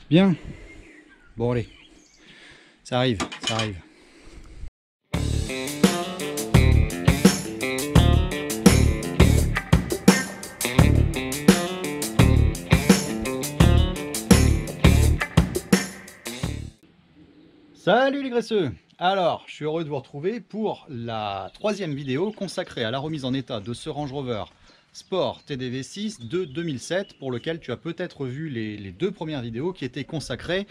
Bien. Bon allez, ça arrive, ça arrive. Salut les graisseux! Alors, je suis heureux de vous retrouver pour la troisième vidéo consacrée à la remise en état de ce Range Rover Sport TDV6 de 2007, pour lequel tu as peut-être vu les deux premières vidéos qui étaient consacrées,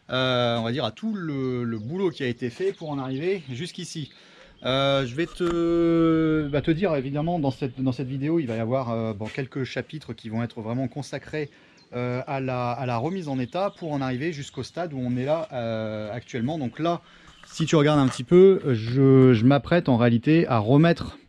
on va dire, à tout le boulot qui a été fait pour en arriver jusqu'ici. Je vais te dire, évidemment, dans cette vidéo, il va y avoir quelques chapitres qui vont être vraiment consacrés à la remise en état pour en arriver jusqu'au stade où on est là actuellement. Donc là, si tu regardes un petit peu, je m'apprête en réalité à remettre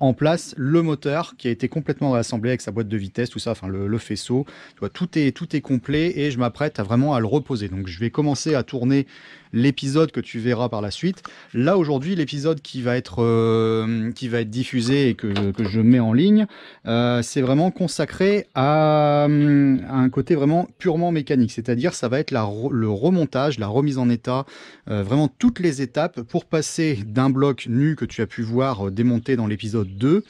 en place le moteur qui a été complètement réassemblé avec sa boîte de vitesse, tout ça, enfin le faisceau, tu vois, tout est complet et je m'apprête vraiment à le reposer. Donc je vais commencer à tourner l'épisode que tu verras par la suite. Là aujourd'hui, l'épisode qui va être diffusé et que je mets en ligne, c'est vraiment consacré à un côté vraiment purement mécanique, c'est-à-dire ça va être le remontage, la remise en état, vraiment toutes les étapes pour passer d'un bloc nu que tu as pu voir démonté dans l'épisode 2,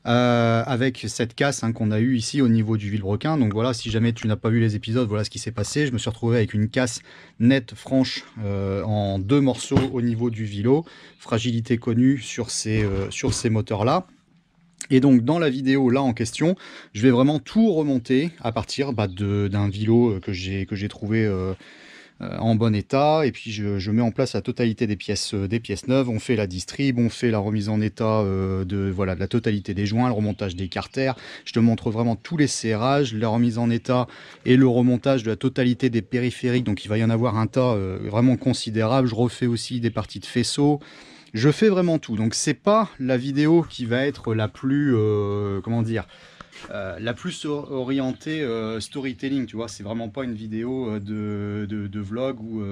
avec cette casse qu'on a eu ici au niveau du vilebrequin. Donc voilà, si jamais tu n'as pas vu les épisodes, voilà ce qui s'est passé. Je me suis retrouvé avec une casse nette, franche, en deux morceaux au niveau du vilo. Fragilité connue sur ces moteurs-là. Et donc dans la vidéo là en question, je vais vraiment tout remonter à partir d'un vilo que j'ai trouvé en bon état, et puis je mets en place la totalité des pièces neuves. On fait la distrib, on fait la remise en état de la totalité des joints, le remontage des carters. Je te montre vraiment tous les serrages, la remise en état et le remontage de la totalité des périphériques. Donc il va y en avoir un tas vraiment considérable. Je refais aussi des parties de faisceau. Je fais vraiment tout. Donc c'est pas la vidéo qui va être la plus la plus orientée storytelling, tu vois. C'est vraiment pas une vidéo de vlog où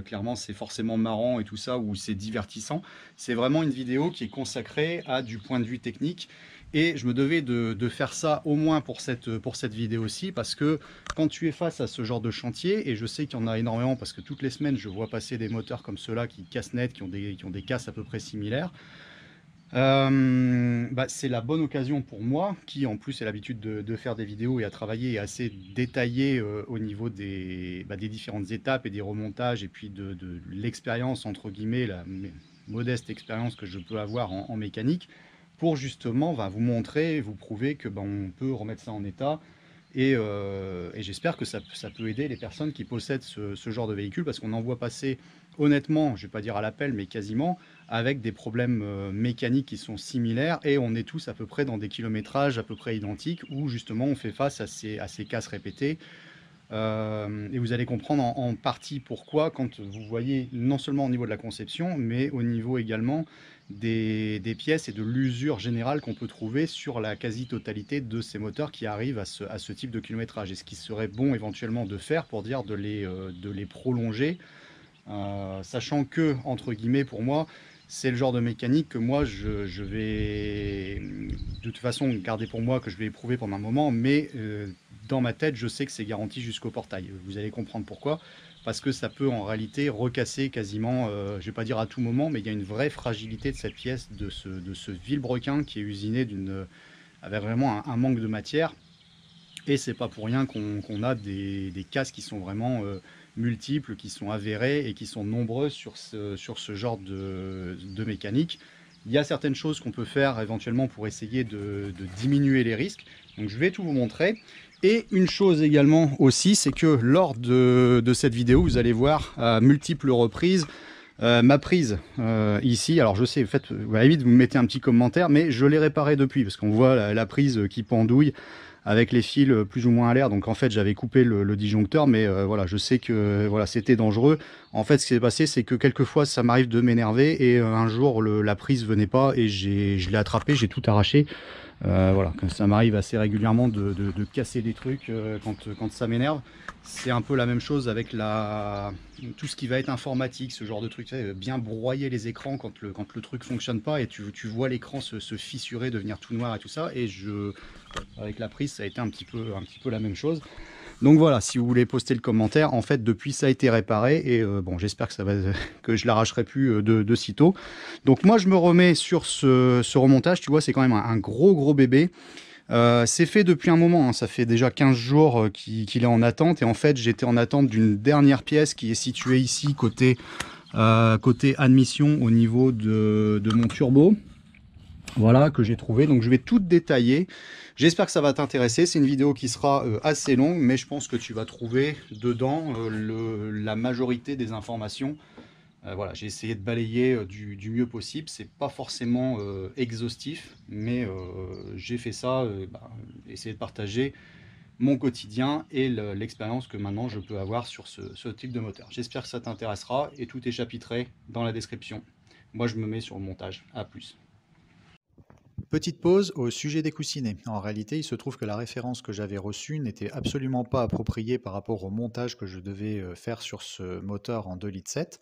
clairement c'est forcément marrant et tout ça, où c'est divertissant. C'est vraiment une vidéo qui est consacrée à du point de vue technique. Et je me devais de faire ça au moins pour cette vidéo-ci, parce que quand tu es face à ce genre de chantier, et je sais qu'il y en a énormément parce que toutes les semaines je vois passer des moteurs comme ceux-là qui cassent net, qui ont des casses à peu près similaires, c'est la bonne occasion pour moi, qui en plus ai l'habitude de faire des vidéos et à travailler assez détaillé au niveau des différentes étapes et des remontages, et puis de l'expérience, entre guillemets, la modeste expérience que je peux avoir en mécanique, pour justement vous montrer, vous prouver que on peut remettre ça en état. Et j'espère que ça peut aider les personnes qui possèdent ce genre de véhicule, parce qu'on en voit passer, honnêtement, je ne vais pas dire à l'appel, mais quasiment, avec des problèmes mécaniques qui sont similaires, et on est tous à peu près dans des kilométrages à peu près identiques, où justement on fait face à ces casses répétées. Et vous allez comprendre en partie pourquoi, quand vous voyez non seulement au niveau de la conception, mais au niveau également des pièces et de l'usure générale qu'on peut trouver sur la quasi-totalité de ces moteurs qui arrivent à ce type de kilométrage. Et ce qui serait bon éventuellement de faire, pour dire de les prolonger, sachant que, entre guillemets, pour moi, c'est le genre de mécanique que moi je vais de toute façon garder pour moi, que je vais éprouver pendant un moment, mais dans ma tête je sais que c'est garanti jusqu'au portail. Vous allez comprendre pourquoi, parce que ça peut en réalité recasser quasiment, je vais pas dire à tout moment, mais il y a une vraie fragilité de cette pièce, de ce vilebrequin qui est usiné avec vraiment un manque de matière. Et c'est pas pour rien qu'on a des casses qui sont vraiment multiples, qui sont avérées et qui sont nombreuses sur ce genre de mécanique. Il y a certaines choses qu'on peut faire éventuellement pour essayer de diminuer les risques. Donc je vais tout vous montrer. Et une chose également aussi, c'est que lors de cette vidéo, vous allez voir à multiples reprises ma prise ici. Alors je sais, faites, à la limite, vous me mettez un petit commentaire, mais je l'ai réparé depuis, parce qu'on voit la prise qui pendouille avec les fils plus ou moins à l'air. Donc en fait j'avais coupé le disjoncteur, mais voilà, je sais que voilà, c'était dangereux. En fait ce qui s'est passé, c'est que quelquefois ça m'arrive de m'énerver, et un jour la prise venait pas, et je l'ai attrapé, j'ai tout arraché. Voilà, ça m'arrive assez régulièrement de casser des trucs quand ça m'énerve. C'est un peu la même chose avec tout ce qui va être informatique, ce genre de truc, tu sais, bien broyer les écrans quand le truc fonctionne pas, et tu vois l'écran se fissurer, devenir tout noir et tout ça. Et avec la prise, ça a été un petit peu la même chose. Donc voilà, si vous voulez poster le commentaire, en fait depuis ça a été réparé et bon, j'espère que ça va que je l'arracherai plus de sitôt. Donc moi je me remets sur ce remontage, tu vois, c'est quand même un gros bébé. C'est fait depuis un moment, hein. Ça fait déjà 15 jours qu'il est en attente et en fait j'étais en attente d'une dernière pièce qui est située ici côté admission au niveau de mon turbo. Voilà, que j'ai trouvé. Donc je vais tout détailler. J'espère que ça va t'intéresser. C'est une vidéo qui sera assez longue, mais je pense que tu vas trouver dedans la majorité des informations. Voilà, j'ai essayé de balayer du mieux possible. C'est pas forcément exhaustif, mais j'ai fait ça, essayer de partager mon quotidien et l'expérience que maintenant je peux avoir sur ce type de moteur. J'espère que ça t'intéressera et tout est chapitré dans la description. Moi je me mets sur le montage. À plus. Petite pause au sujet des coussinets. En réalité, il se trouve que la référence que j'avais reçue n'était absolument pas appropriée par rapport au montage que je devais faire sur ce moteur en 2,7 litres.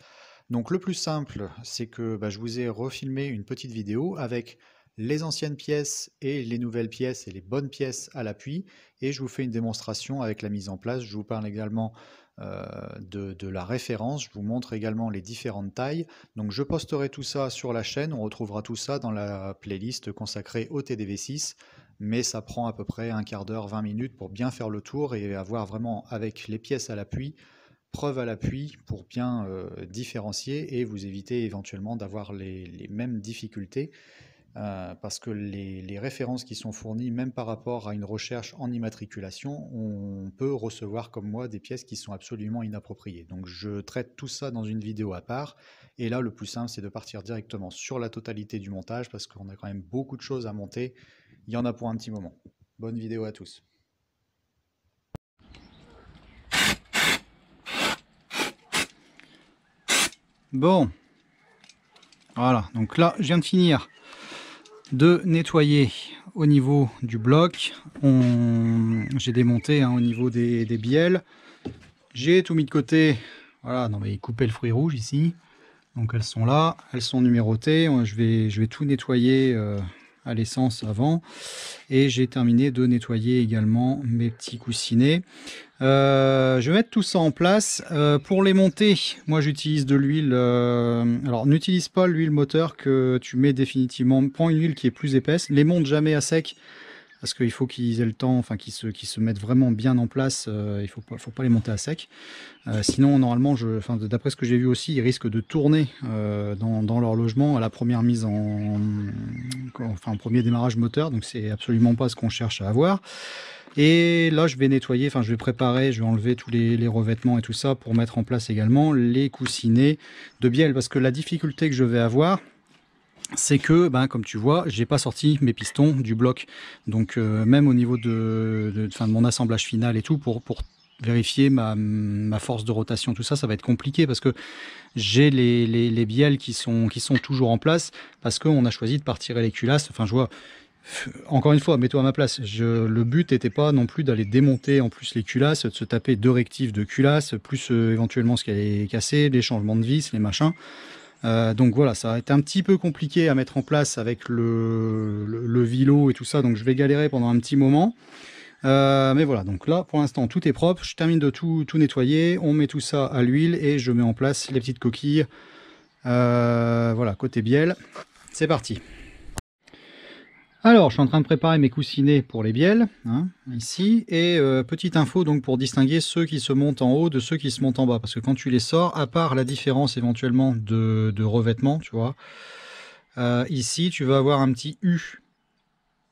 Donc le plus simple, c'est que je vous ai refilmé une petite vidéo avec les anciennes pièces et les nouvelles pièces et les bonnes pièces à l'appui. Et je vous fais une démonstration avec la mise en place. Je vous parle également de la référence. Je vous montre également les différentes tailles. Donc je posterai tout ça sur la chaîne. On retrouvera tout ça dans la playlist consacrée au TDV6. Mais ça prend à peu près un quart d'heure, 20 minutes pour bien faire le tour et avoir vraiment avec les pièces à l'appui, preuve à l'appui pour bien différencier et vous éviter éventuellement d'avoir les mêmes difficultés. Parce que les références qui sont fournies, même par rapport à une recherche en immatriculation, on peut recevoir comme moi des pièces qui sont absolument inappropriées. Donc je traite tout ça dans une vidéo à part. Et là, le plus simple, c'est de partir directement sur la totalité du montage parce qu'on a quand même beaucoup de choses à monter. Il y en a pour un petit moment. Bonne vidéo à tous. Bon, voilà, donc là je viens de finir de nettoyer au niveau du bloc. J'ai démonté au niveau des bielles. J'ai tout mis de côté. Voilà, non mais couper le fruit rouge ici. Donc elles sont là, elles sont numérotées. Je vais tout nettoyer à l'essence avant. Et j'ai terminé de nettoyer également mes petits coussinets. Je vais mettre tout ça en place. Pour les monter, moi j'utilise de l'huile. Alors n'utilise pas l'huile moteur que tu mets définitivement. Prends une huile qui est plus épaisse. Les monte jamais à sec parce qu'il faut qu'ils aient le temps, enfin qu'ils se mettent vraiment bien en place. Il faut pas les monter à sec. Sinon normalement, d'après ce que j'ai vu aussi, ils risquent de tourner dans leur logement à la première mise en premier démarrage moteur. Donc c'est absolument pas ce qu'on cherche à avoir. Et là je vais nettoyer, je vais préparer, je vais enlever tous les revêtements et tout ça pour mettre en place également les coussinets de bielle, parce que la difficulté que je vais avoir, c'est que comme tu vois, j'ai pas sorti mes pistons du bloc, donc même au niveau de mon assemblage final et tout, pour vérifier ma force de rotation, tout ça, ça va être compliqué parce que j'ai les bielles qui sont toujours en place, parce qu'on a choisi de partir les culasses. Je vois, encore une fois, mets-toi à ma place, le but n'était pas non plus d'aller démonter en plus les culasses, de se taper 2 rectifs de culasses, plus éventuellement ce qui allait casser, les changements de vis, les machins. Donc voilà, ça a été un petit peu compliqué à mettre en place avec le vilo et tout ça, donc je vais galérer pendant un petit moment. Mais voilà, donc là pour l'instant tout est propre, je termine de tout nettoyer, on met tout ça à l'huile et je mets en place les petites coquilles. Voilà, côté bielle, c'est parti. Alors, je suis en train de préparer mes coussinets pour les bielles, ici, et petite info donc pour distinguer ceux qui se montent en haut de ceux qui se montent en bas, parce que quand tu les sors, à part la différence éventuellement de revêtement, tu vois, ici tu vas avoir un petit U.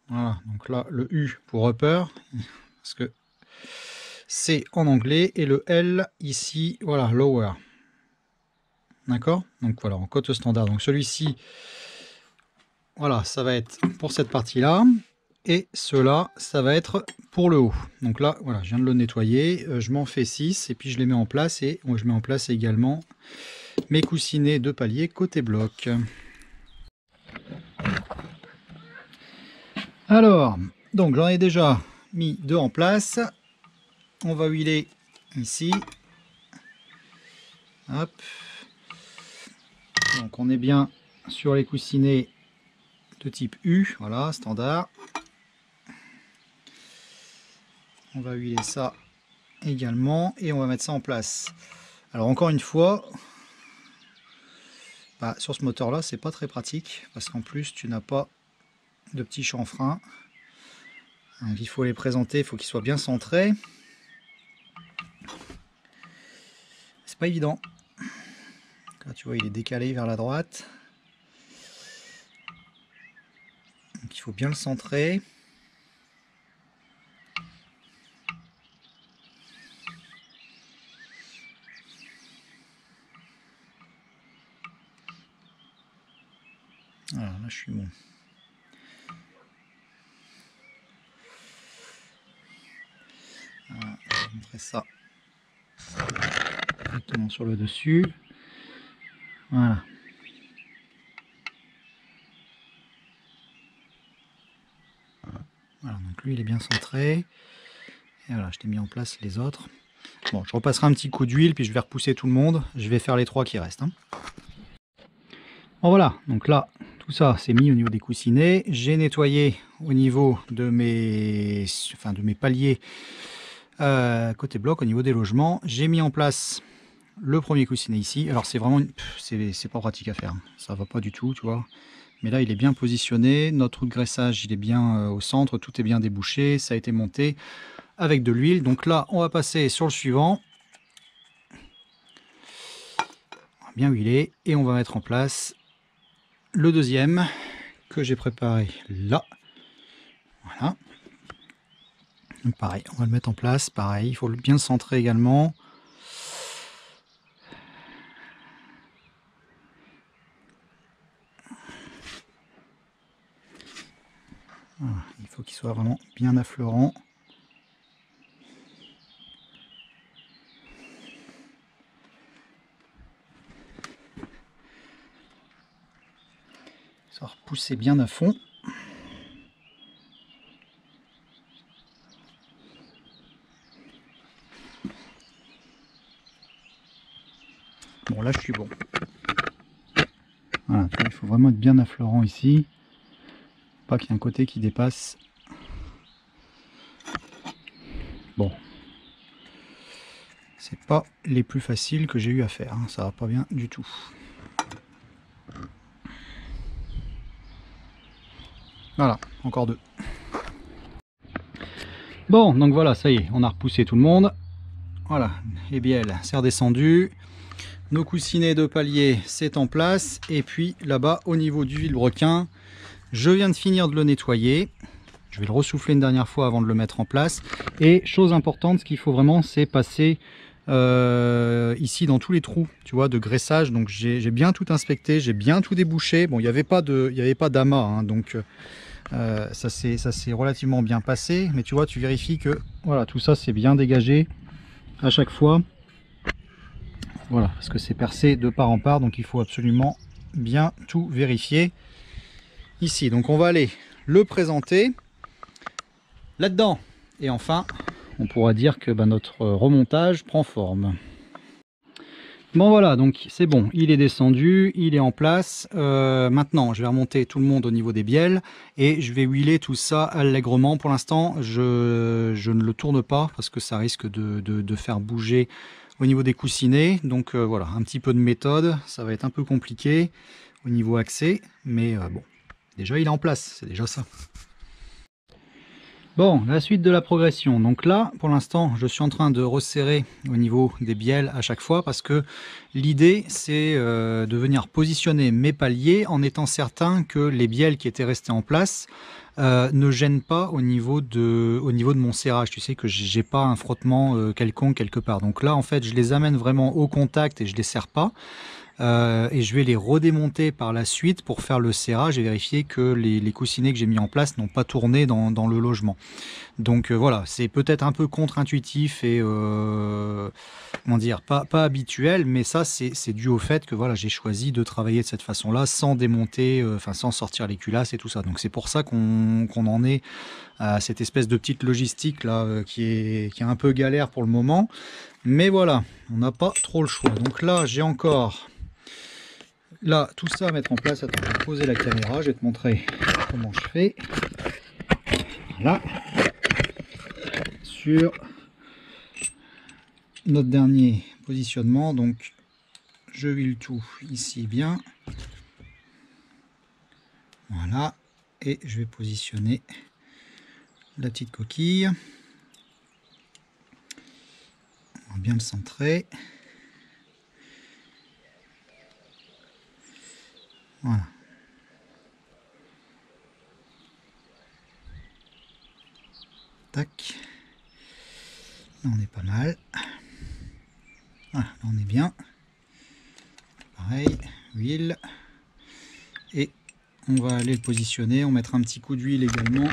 Voilà, donc là le U pour upper, parce que c'est en anglais, et le L ici, voilà, lower. D'accord? Donc voilà, en cote standard. Donc celui-ci, voilà, ça va être pour cette partie-là. Et cela, ça va être pour le haut. Donc là, voilà, je viens de le nettoyer. Je m'en fais 6 et puis je les mets en place. Et je mets en place également mes coussinets de palier côté bloc. Alors, donc j'en ai déjà mis 2 en place. On va huiler ici. Hop. Donc on est bien sur les coussinets de type U, voilà, standard. On va huiler ça également, et on va mettre ça en place. Alors encore une fois, sur ce moteur là c'est pas très pratique parce qu'en plus tu n'as pas de petits chanfreins, donc il faut les présenter, il faut qu'ils soient bien centrés, c'est pas évident. Là tu vois il est décalé vers la droite, donc il faut bien le centrer. Voilà, là je suis bon. Voilà, je vais montrer ça directement sur le dessus. Voilà. Voilà, donc lui il est bien centré. Et voilà, je t'ai mis en place les autres. Bon, je repasserai un petit coup d'huile, puis je vais repousser tout le monde. Je vais faire les 3 qui restent. Hein. Bon voilà, donc là, tout ça c'est mis au niveau des coussinets. J'ai nettoyé au niveau de mes paliers côté bloc, au niveau des logements. J'ai mis en place le premier coussinet ici. Alors c'est vraiment, c'est pas pratique à faire. Ça va pas du tout, tu vois. Mais là il est bien positionné. Notre trou de graissage il est bien au centre. Tout est bien débouché. Ça a été monté avec de l'huile. Donc là on va passer sur le suivant. Bien huilé. Et on va mettre en place le deuxième que j'ai préparé là. Voilà. Donc pareil, on va le mettre en place. Pareil, il faut bien le centrer également. Voilà, il faut qu'il soit vraiment bien affleurant. Ça va repousser bien à fond. Bon là je suis bon. Voilà, il faut vraiment être bien affleurant ici. Pas qu'il y ait un côté qui dépasse. Bon. C'est pas les plus faciles que j'ai eu à faire. Hein. Ça va pas bien du tout. Voilà, encore 2. Bon, donc voilà, ça y est, on a repoussé tout le monde. Voilà, les bielles, c'est redescendu. Nos coussinets de palier, c'est en place. Et puis là-bas, au niveau du vilebrequin, je viens de finir de le nettoyer. Je vais le ressouffler une dernière fois avant de le mettre en place. Et chose importante, ce qu'il faut vraiment, c'est passer ici dans tous les trous, tu vois, de graissage. Donc j'ai bien tout inspecté, j'ai bien tout débouché. Bon, il n'y avait pas d'amas, hein, donc ça s'est relativement bien passé. Mais tu vois, tu vérifies que voilà, tout ça c'est bien dégagé à chaque fois. Voilà, parce que c'est percé de part en part, donc il faut absolument bien tout vérifier ici. Donc on va aller le présenter là-dedans. Et enfin, on pourra dire que notre remontage prend forme. Bon voilà, donc c'est bon, il est descendu, il est en place. Maintenant, je vais remonter tout le monde au niveau des bielles et je vais huiler tout ça allègrement. Pour l'instant, je ne le tourne pas parce que ça risque de faire bouger au niveau des coussinets. Donc voilà, un petit peu de méthode, ça va être un peu compliqué au niveau accès, mais bon, déjà il est en place, c'est déjà ça. Bon, la suite de la progression. Donc là, pour l'instant, je suis en train de resserrer au niveau des bielles à chaque fois parce que l'idée, c'est de venir positionner mes paliers en étant certain que les bielles qui étaient restées en place ne gênent pas au niveau de mon serrage. Tu sais que j'ai pas un frottement quelconque quelque part. Donc là, en fait, je les amène vraiment au contact et je les serre pas. Et je vais les redémonter par la suite pour faire le serrage et vérifier que les coussinets que j'ai mis en place n'ont pas tourné dans le logement. Donc voilà, c'est peut-être un peu contre-intuitif et comment dire, pas habituel, mais ça c'est dû au fait que voilà, j'ai choisi de travailler de cette façon-là sans démonter, sans sortir les culasses et tout ça. Donc c'est pour ça qu'on en est à cette espèce de petite logistique là qui est un peu galère pour le moment. Mais voilà, on n'a pas trop le choix. Donc là, j'ai encore là tout ça à mettre en place. Attends, je vais poser la caméra, je vais te montrer comment je fais. Voilà. Sur notre dernier positionnement. Donc je huile tout ici bien. Voilà. Et je vais positionner la petite coquille. On va bien le centrer. Voilà. Tac. Là on est pas mal. Voilà, là on est bien. Pareil, huile. Et on va aller le positionner. On mettra un petit coup d'huile également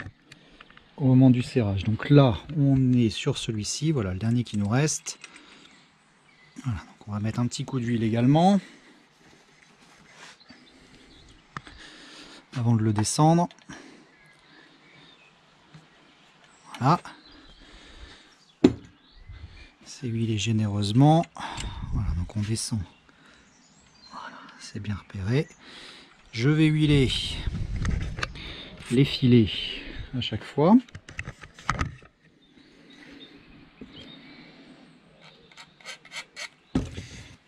au moment du serrage. Donc là, on est sur celui-ci. Voilà, le dernier qui nous reste. Voilà, donc on va mettre un petit coup d'huile également. Avant de le descendre. Voilà. C'est huilé généreusement. Voilà, donc on descend. Voilà, c'est bien repéré. Je vais huiler les filets à chaque fois.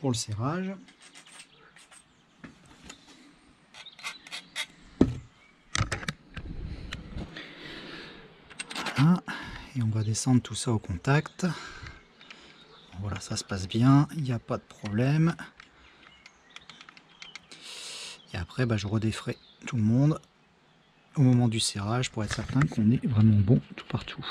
Pour le serrage. Voilà. Et on va descendre tout ça au contact. Voilà, ça se passe bien, il n'y a pas de problème. Et après, je redéfrais tout le monde au moment du serrage pour être certain qu'on est vraiment bon tout partout.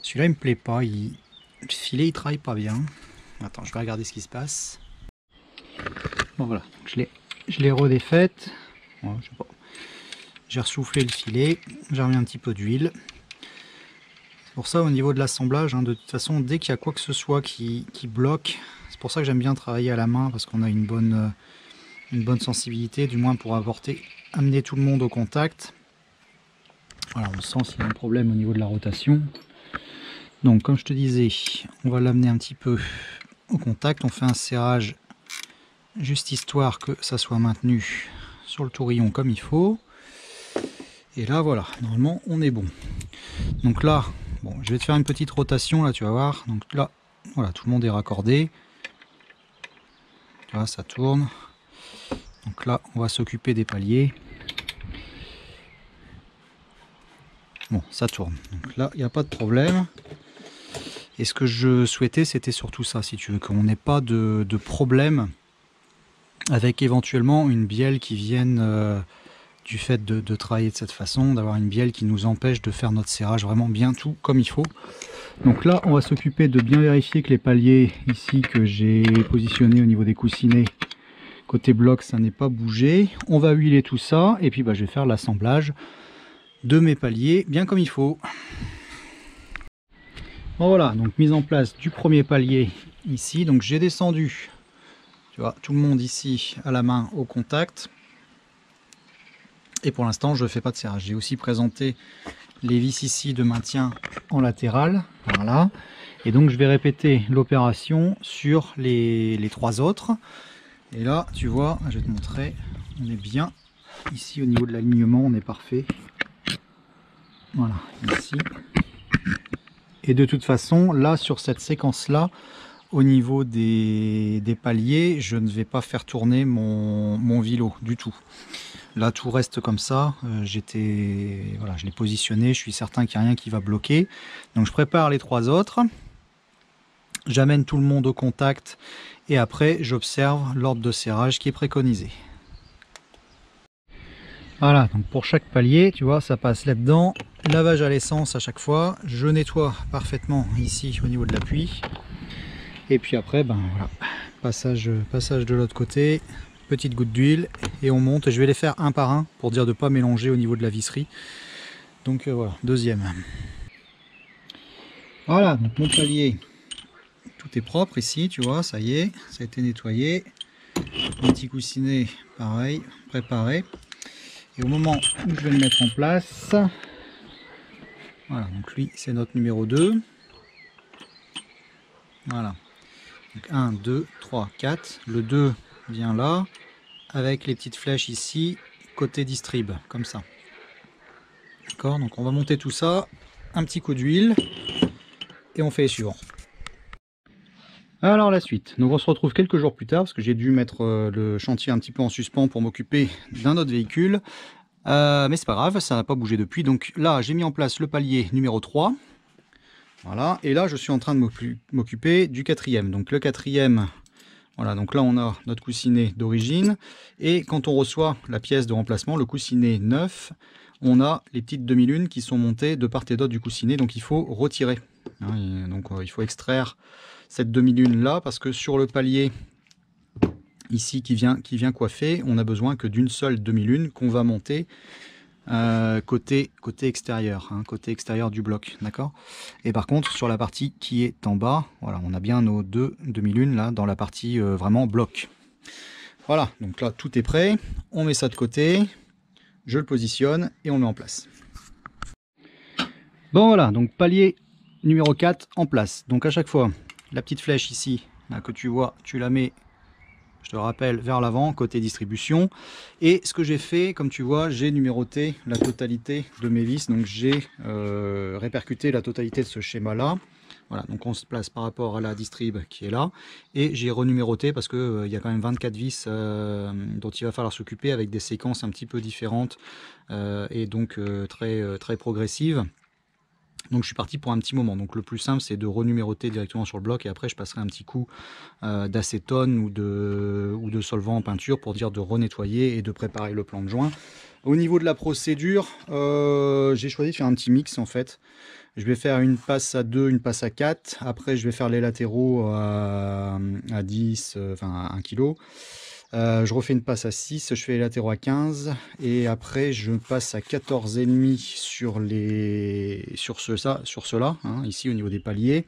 Celui-là, il me plaît pas. Le filet, il travaille pas bien. Attends, je vais regarder ce qui se passe. Bon, voilà, je l'ai redéfaite. Voilà, je sais pas. J'ai ressoufflé le filet, j'ai remis un petit peu d'huile. C'est pour ça, au niveau de l'assemblage, de toute façon, dès qu'il y a quoi que ce soit qui bloque, c'est pour ça que j'aime bien travailler à la main, parce qu'on a une bonne sensibilité, du moins pour amener tout le monde au contact. Voilà, on sent s'il y a un problème au niveau de la rotation. Donc, comme je te disais, on va l'amener un petit peu au contact. On fait un serrage juste histoire que ça soit maintenu sur le tourillon comme il faut. Et là, voilà, normalement, on est bon. Donc là, bon, je vais te faire une petite rotation, là, tu vas voir. Donc là, voilà, tout le monde est raccordé. Tu vois, ça tourne. Donc là, on va s'occuper des paliers. Bon, ça tourne. Donc là, il n'y a pas de problème. Et ce que je souhaitais, c'était surtout ça, si tu veux, qu'on n'ait pas de problème avec éventuellement une bielle qui vienne du fait de travailler de cette façon, d'avoir une bielle qui nous empêche de faire notre serrage vraiment bien tout comme il faut. Donc là, on va s'occuper de bien vérifier que les paliers ici que j'ai positionnés au niveau des coussinets, côté bloc, ça n'est pas bougé. On va huiler tout ça et puis je vais faire l'assemblage de mes paliers bien comme il faut. Bon, voilà, donc mise en place du premier palier ici. Donc j'ai descendu, tu vois, tout le monde ici à la main au contact. Et pour l'instant, je ne fais pas de serrage. J'ai aussi présenté les vis ici de maintien en latéral. Voilà. Et donc, je vais répéter l'opération sur les 3 autres. Et là, tu vois, je vais te montrer, on est bien. Ici, au niveau de l'alignement, on est parfait. Voilà, ici. Et de toute façon, là, sur cette séquence-là, au niveau des paliers, je ne vais pas faire tourner mon vilo du tout. Là, tout reste comme ça. Voilà, je l'ai positionné. Je suis certain qu'il n'y a rien qui va bloquer. Donc, je prépare les 3 autres. J'amène tout le monde au contact. Et après, j'observe l'ordre de serrage qui est préconisé. Voilà, donc pour chaque palier, tu vois, ça passe là-dedans. Lavage à l'essence à chaque fois. Je nettoie parfaitement ici au niveau de l'appui. Et puis après, voilà, passage de l'autre côté. Petite goutte d'huile et on monte. Je vais les faire un par un pour dire de ne pas mélanger au niveau de la visserie. Donc voilà, deuxième. Voilà, donc mon palier, tout est propre ici, tu vois, ça y est, ça a été nettoyé. Mon petit coussinet, pareil, préparé. Et au moment où je vais le mettre en place, voilà, donc lui c'est notre numéro 2. Voilà, donc 1, 2, 3, 4. Le 2 vient là, avec les petites flèches ici côté distrib, comme ça. D'accord, donc on va monter tout ça, un petit coup d'huile, et on fait les suivants. Alors la suite, donc on se retrouve quelques jours plus tard, parce que j'ai dû mettre le chantier un petit peu en suspens pour m'occuper d'un autre véhicule. Mais c'est pas grave, ça n'a pas bougé depuis. Donc là, j'ai mis en place le palier numéro 3. Voilà, et là je suis en train de m'occuper du quatrième. Donc le quatrième, voilà, donc là on a notre coussinet d'origine. Et quand on reçoit la pièce de remplacement, le coussinet neuf, on a les petites demi-lunes qui sont montées de part et d'autre du coussinet. Donc il faut retirer. Donc il faut extraire cette demi-lune là, parce que sur le palier ici qui vient coiffer, on a besoin que d'une seule demi-lune qu'on va monter côté extérieur, côté extérieur du bloc, d'accord. Et par contre sur la partie qui est en bas, voilà, on a bien nos deux demi-lunes là dans la partie vraiment bloc. Voilà, donc là tout est prêt, on met ça de côté, je le positionne et on met en place. Bon voilà, donc palier numéro 4 en place. Donc à chaque fois, la petite flèche ici là, que tu vois, tu la mets, je te rappelle, vers l'avant, côté distribution. Et ce que j'ai fait, comme tu vois, j'ai numéroté la totalité de mes vis. Donc j'ai répercuté la totalité de ce schéma-là. Voilà, donc on se place par rapport à la distrib qui est là. Et j'ai renuméroté parce qu'il y a quand même 24 vis dont il va falloir s'occuper avec des séquences un petit peu différentes et donc très progressives. Donc je suis parti pour un petit moment. Donc le plus simple, c'est de renuméroter directement sur le bloc et après je passerai un petit coup d'acétone ou de solvant en peinture pour dire de renettoyer et de préparer le plan de joint. Au niveau de la procédure, j'ai choisi de faire un petit mix en fait. Je vais faire une passe à 2, une passe à 4. Après je vais faire les latéraux à 10, enfin à 1 kg. Je refais une passe à 6, je fais les latéraux à 15 et après je passe à 14,5 sur ceux-là, ici au niveau des paliers.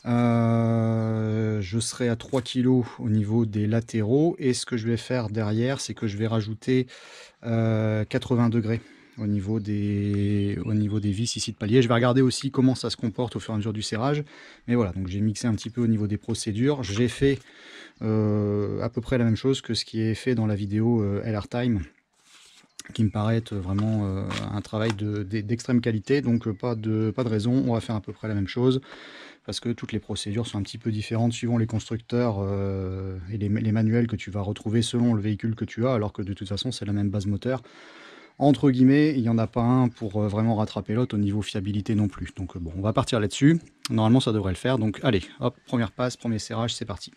Je serai à 3 kg au niveau des latéraux et ce que je vais faire derrière, c'est que je vais rajouter 80 degrés au niveau des vis ici de palier. Je vais regarder aussi comment ça se comporte au fur et à mesure du serrage, mais voilà, donc j'ai mixé un petit peu au niveau des procédures. J'ai fait à peu près la même chose que ce qui est fait dans la vidéo LR Time, qui me paraît être vraiment un travail d'extrême qualité, donc pas de raison, on va faire à peu près la même chose, parce que toutes les procédures sont un petit peu différentes suivant les constructeurs et les manuels que tu vas retrouver selon le véhicule que tu as, alors que de toute façon c'est la même base moteur. Entre guillemets, il n'y en a pas un pour vraiment rattraper l'autre au niveau fiabilité non plus. Donc bon, on va partir là-dessus. Normalement ça devrait le faire, donc allez, hop, première passe, premier serrage, c'est parti.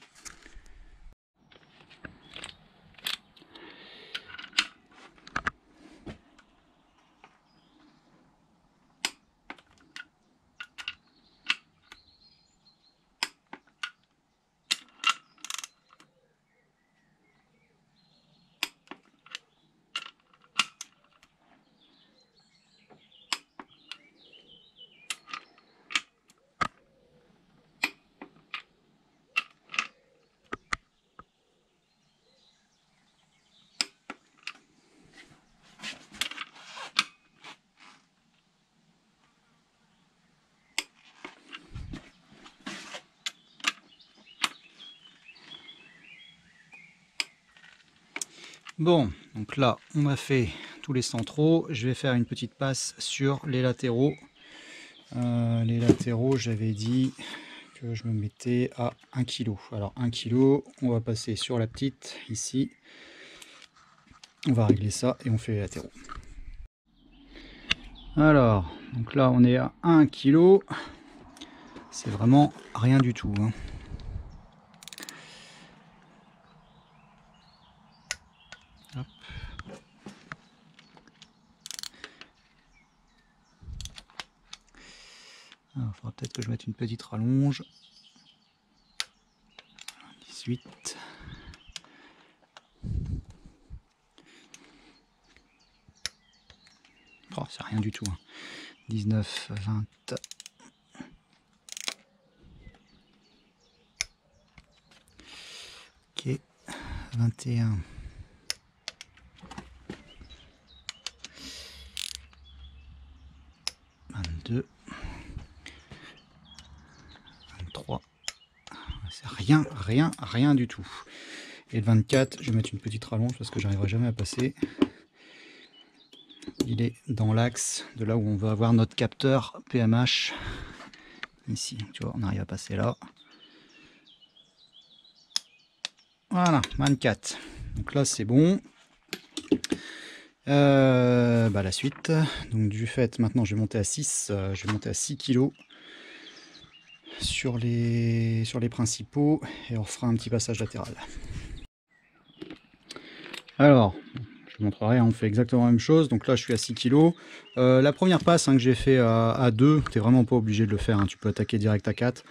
Bon, donc là, on a fait tous les centraux. Je vais faire une petite passe sur les latéraux. Les latéraux, j'avais dit que je me mettais à 1 kg. Alors 1 kg, on va passer sur la petite, ici. On va régler ça et on fait les latéraux. Alors, donc là, on est à 1 kg. C'est vraiment rien du tout, hein. Il faudra peut-être que je mette une petite rallonge. 18. Oh, c'est rien du tout, hein. 19, 20. Ok, 21. 22. 23. C'est rien du tout. Et le 24, je vais mettre une petite rallonge parce que j'arriverai jamais à passer. il est dans l'axe de là où on va avoir notre capteur PMH. Ici, tu vois, on arrive à passer là. Voilà, 24. Donc là, c'est bon. La suite. Donc du fait, maintenant, je vais monter à 6. Je vais monter à 6 kg sur les principaux. Et on fera un petit passage latéral. Alors, je vous montrerai, on fait exactement la même chose. Donc là, je suis à 6 kg. La première passe que j'ai fait à 2, tu n'es vraiment pas obligé de le faire. Tu peux attaquer direct à 4.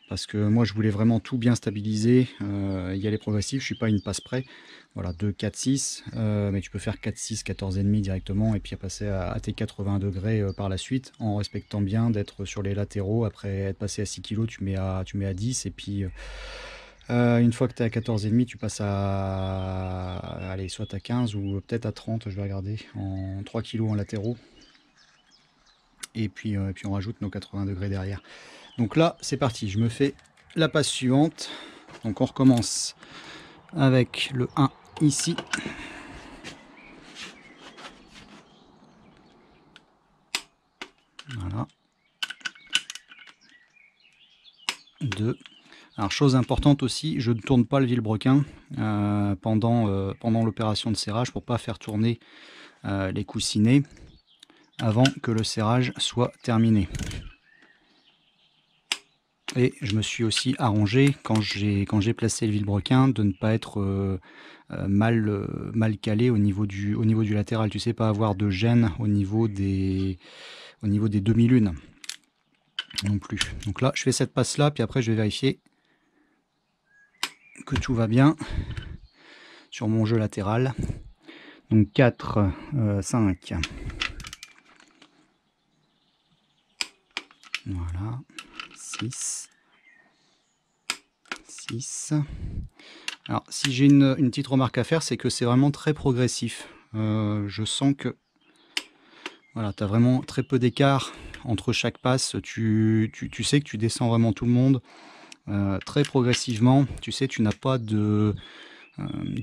Parce que moi, je voulais vraiment tout bien stabiliser. Y aller progressif, je suis pas une passe près. Voilà, 2, 4, 6. Mais tu peux faire 4, 6, 14,5 directement. Et puis passer à tes 80 degrés par la suite. En respectant bien d'être sur les latéraux. Après être passé à 6 kg, tu mets à 10. Et puis... une fois que tu es à 14,5, tu passes à allez, soit à 15 ou peut-être à 30, je vais regarder, en 3 kg en latéraux. Et puis on rajoute nos 80 degrés derrière. Donc là, c'est parti, je me fais la passe suivante. Donc on recommence avec le 1 ici. Voilà. 2. Alors chose importante aussi, je ne tourne pas le vilebrequin pendant l'opération de serrage pour pas faire tourner les coussinets avant que le serrage soit terminé. Et je me suis aussi arrangé quand j'ai placé le vilebrequin de ne pas être mal calé au niveau du latéral. Tu sais, pas avoir de gêne au niveau des demi-lunes non plus. Donc là, je fais cette passe là, puis après je vais vérifier que tout va bien sur mon jeu latéral. Donc 4, 5. Voilà. 6. 6. Alors, si j'ai une petite remarque à faire, c'est que c'est vraiment très progressif. Je sens que voilà, tu as vraiment très peu d'écart entre chaque passe. Tu sais que tu descends vraiment tout le monde très progressivement. Tu sais, tu n'as pas de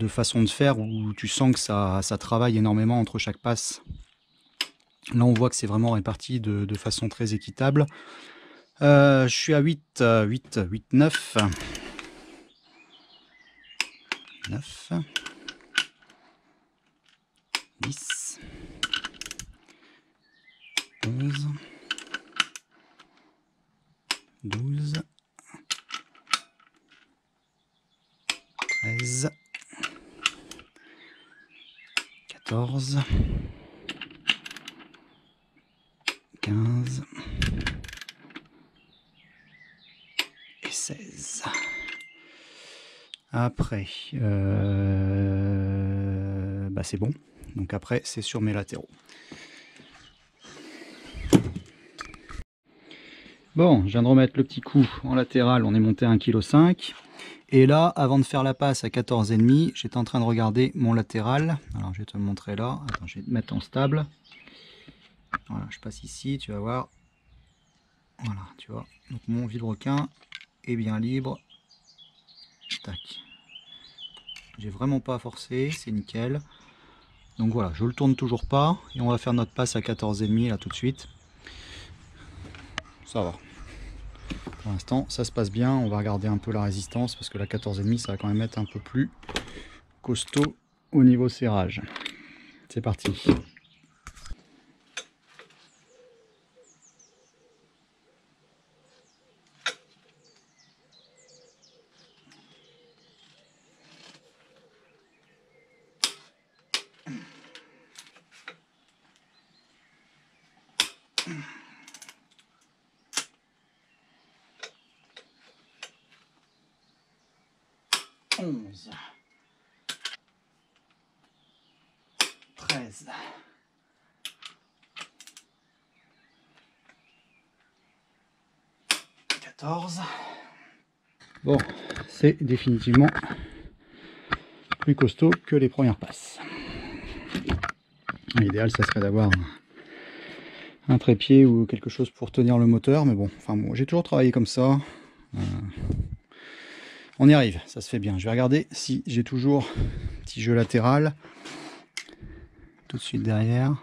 façon de faire où tu sens que ça travaille énormément entre chaque passe. Là, on voit que c'est vraiment réparti de façon très équitable. Je suis à 8, 9. 9. 10. 11. 12. 13. 14. 15. Et 16. Après, c'est bon. Donc après, c'est sur mes latéraux. Bon, je viens de remettre le petit coup en latéral, on est monté à 1,5 kg. Et là, avant de faire la passe à 14,5, j'étais en train de regarder mon latéral. Alors, je vais te le montrer là. Attends, je vais te mettre en stable. Voilà, je passe ici, tu vas voir. Voilà, tu vois. Donc, mon vilebrequin est bien libre. Tac. J'ai vraiment pas forcé, c'est nickel. Donc voilà, je le tourne toujours pas. Et on va faire notre passe à 14,5 là tout de suite. Ça va. Pour l'instant, ça se passe bien. On va regarder un peu la résistance parce que la 14,5, ça va quand même être un peu plus costaud au niveau serrage. C'est parti. Onze. 13. 14. Bon, c'est définitivement plus costaud que les premières passes. L'idéal, ça serait d'avoir un trépied ou quelque chose pour tenir le moteur, mais bon, j'ai toujours travaillé comme ça. On y arrive, ça se fait bien. Je vais regarder si j'ai toujours un petit jeu latéral tout de suite derrière.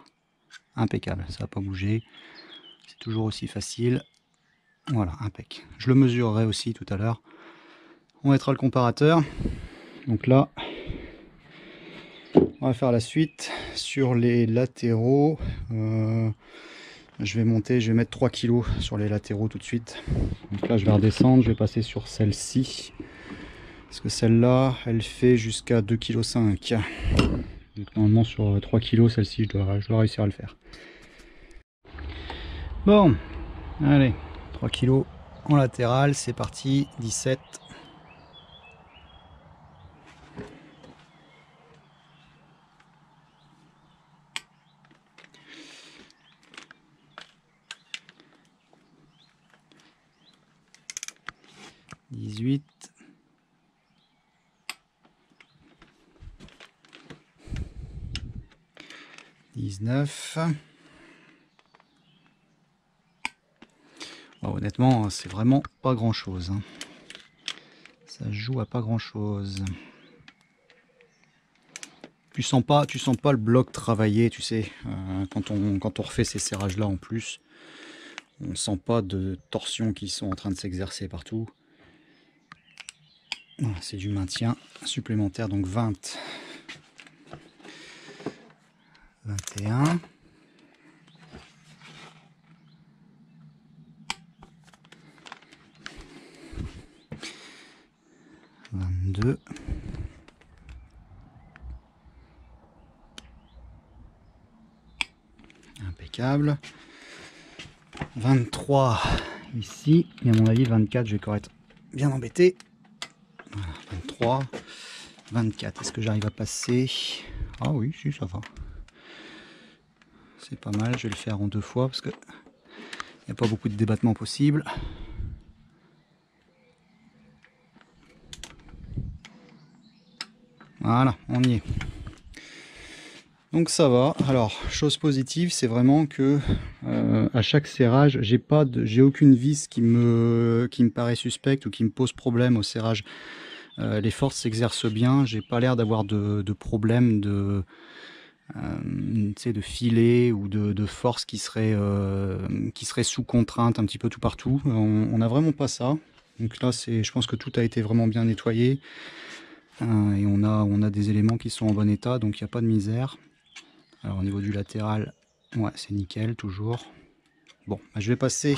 impeccable, ça n'a pas bougé. C'est toujours aussi facile. Voilà, impec. Je le mesurerai aussi tout à l'heure. On mettra le comparateur. Donc là, on va faire la suite sur les latéraux. Je vais mettre 3 kg sur les latéraux tout de suite. Donc là, je vais redescendre, je vais passer sur celle-ci. Parce que celle-là, elle fait jusqu'à 2,5 kg. Donc normalement, sur 3 kg, celle-ci, je dois réussir à le faire. Bon, allez, 3 kg en latéral, c'est parti, 17. « 18 » 19. Bon, honnêtement, c'est vraiment pas grand chose, hein. Ça joue à pas grand chose. Tu sens pas le bloc travailler, tu sais, quand on refait ces serrages là en plus, on sent pas de torsions qui sont en train de s'exercer partout. Voilà, c'est du maintien supplémentaire, donc 20, 21. 22. Impeccable. 23 ici. Et à mon avis, 24, je vais encore être bien embêté. Voilà, 23. 24. Est-ce que j'arrive à passer? Ah oui, si, ça va. C'est pas mal. Je vais le faire en 2 fois parce que il n'y a pas beaucoup de débattement possible. Voilà, on y est. Donc ça va. Alors, chose positive, c'est vraiment que à chaque serrage, j'ai aucune vis qui me paraît suspecte ou qui me pose problème au serrage. Les forces s'exercent bien. J'ai pas l'air d'avoir de problème de filet ou de force qui serait sous contrainte un petit peu tout partout. On n'a vraiment pas ça. Donc là, je pense que tout a été vraiment bien nettoyé. Et on a des éléments qui sont en bon état, donc il n'y a pas de misère. Alors au niveau du latéral, ouais, c'est nickel toujours. Bon, bah, je vais passer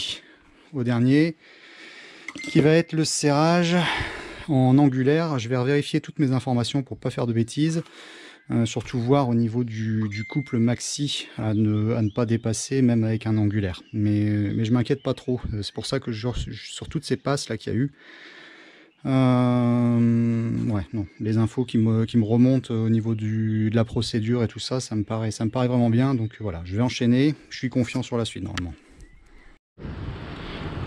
au dernier, qui va être le serrage en angulaire. Je vais vérifier toutes mes informations pour pas faire de bêtises. Surtout voir au niveau du couple maxi à ne pas dépasser, même avec un angulaire. Mais je m'inquiète pas trop. C'est pour ça que sur toutes ces passes là qu'il y a eu, ouais, non, les infos qui me remontent au niveau de la procédure et tout ça, ça me paraît vraiment bien. Donc voilà, je vais enchaîner. Je suis confiant sur la suite normalement.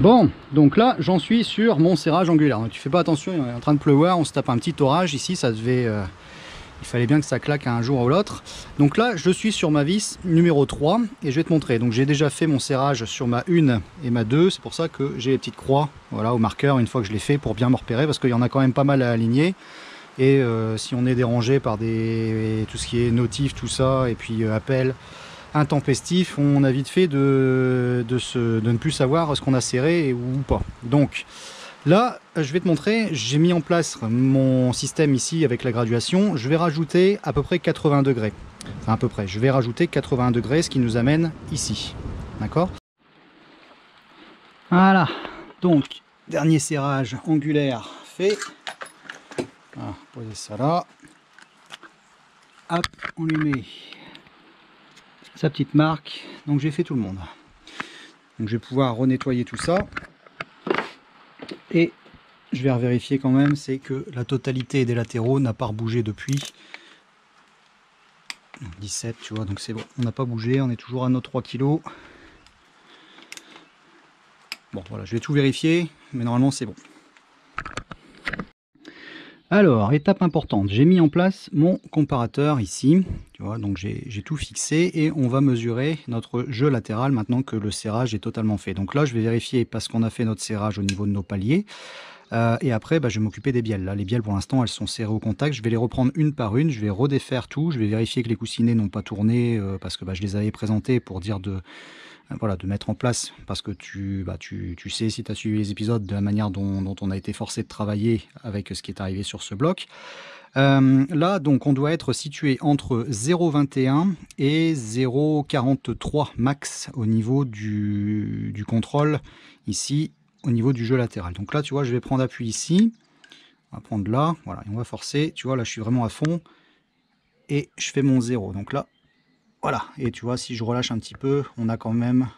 Bon, donc là, j'en suis sur mon serrage angulaire. Tu fais pas attention, il est en train de pleuvoir, on se tape un petit orage ici, ça devait... il fallait bien que ça claque un jour ou l'autre. Donc là, je suis sur ma vis numéro 3 et je vais te montrer. Donc j'ai déjà fait mon serrage sur ma 1 et ma 2. C'est pour ça que j'ai les petites croix, voilà, au marqueur une fois que je l'ai fait pour bien me repérer parce qu'il y en a quand même pas mal à aligner. Et si on est dérangé par tout ce qui est notif, tout ça, et puis appel intempestif, on a vite fait de ne plus savoir ce qu'on a serré ou pas. Donc là, je vais te montrer, j'ai mis en place mon système ici avec la graduation. Je vais rajouter à peu près 80 degrés. Enfin, à peu près, je vais rajouter 80 degrés, ce qui nous amène ici. D'accord? Voilà. Donc, dernier serrage angulaire fait. Voilà, poser ça là. Hop, on lui met sa petite marque. Donc, j'ai fait tout le monde. Donc, je vais pouvoir renettoyer tout ça. Et je vais vérifier quand même, c'est que la totalité des latéraux n'a pas bougé depuis 17, tu vois, donc c'est bon, on n'a pas bougé, on est toujours à nos 3 kg. Bon, voilà, je vais tout vérifier, mais normalement c'est bon. Alors, étape importante, j'ai mis en place mon comparateur ici, tu vois, donc j'ai tout fixé et on va mesurer notre jeu latéral maintenant que le serrage est totalement fait. Donc là, je vais vérifier parce qu'on a fait notre serrage au niveau de nos paliers. Et après, bah, je vais m'occuper des bielles. Là, les bielles, pour l'instant, elles sont serrées au contact. Je vais les reprendre une par une. Je vais redéfaire tout. Je vais vérifier que les coussinets n'ont pas tourné parce que bah, je les avais présentés pour dire voilà, de mettre en place. Parce que tu sais, si tu as suivi les épisodes, de la manière dont on a été forcé de travailler avec ce qui est arrivé sur ce bloc. Là, donc, on doit être situé entre 0,21 et 0,43 max au niveau du contrôle ici, au niveau du jeu latéral. Donc là, tu vois, je vais prendre appui ici. On va prendre là, voilà, et on va forcer. Tu vois, là, je suis vraiment à fond. Et je fais mon 0. Donc là, voilà. Et tu vois, si je relâche un petit peu, on a quand même...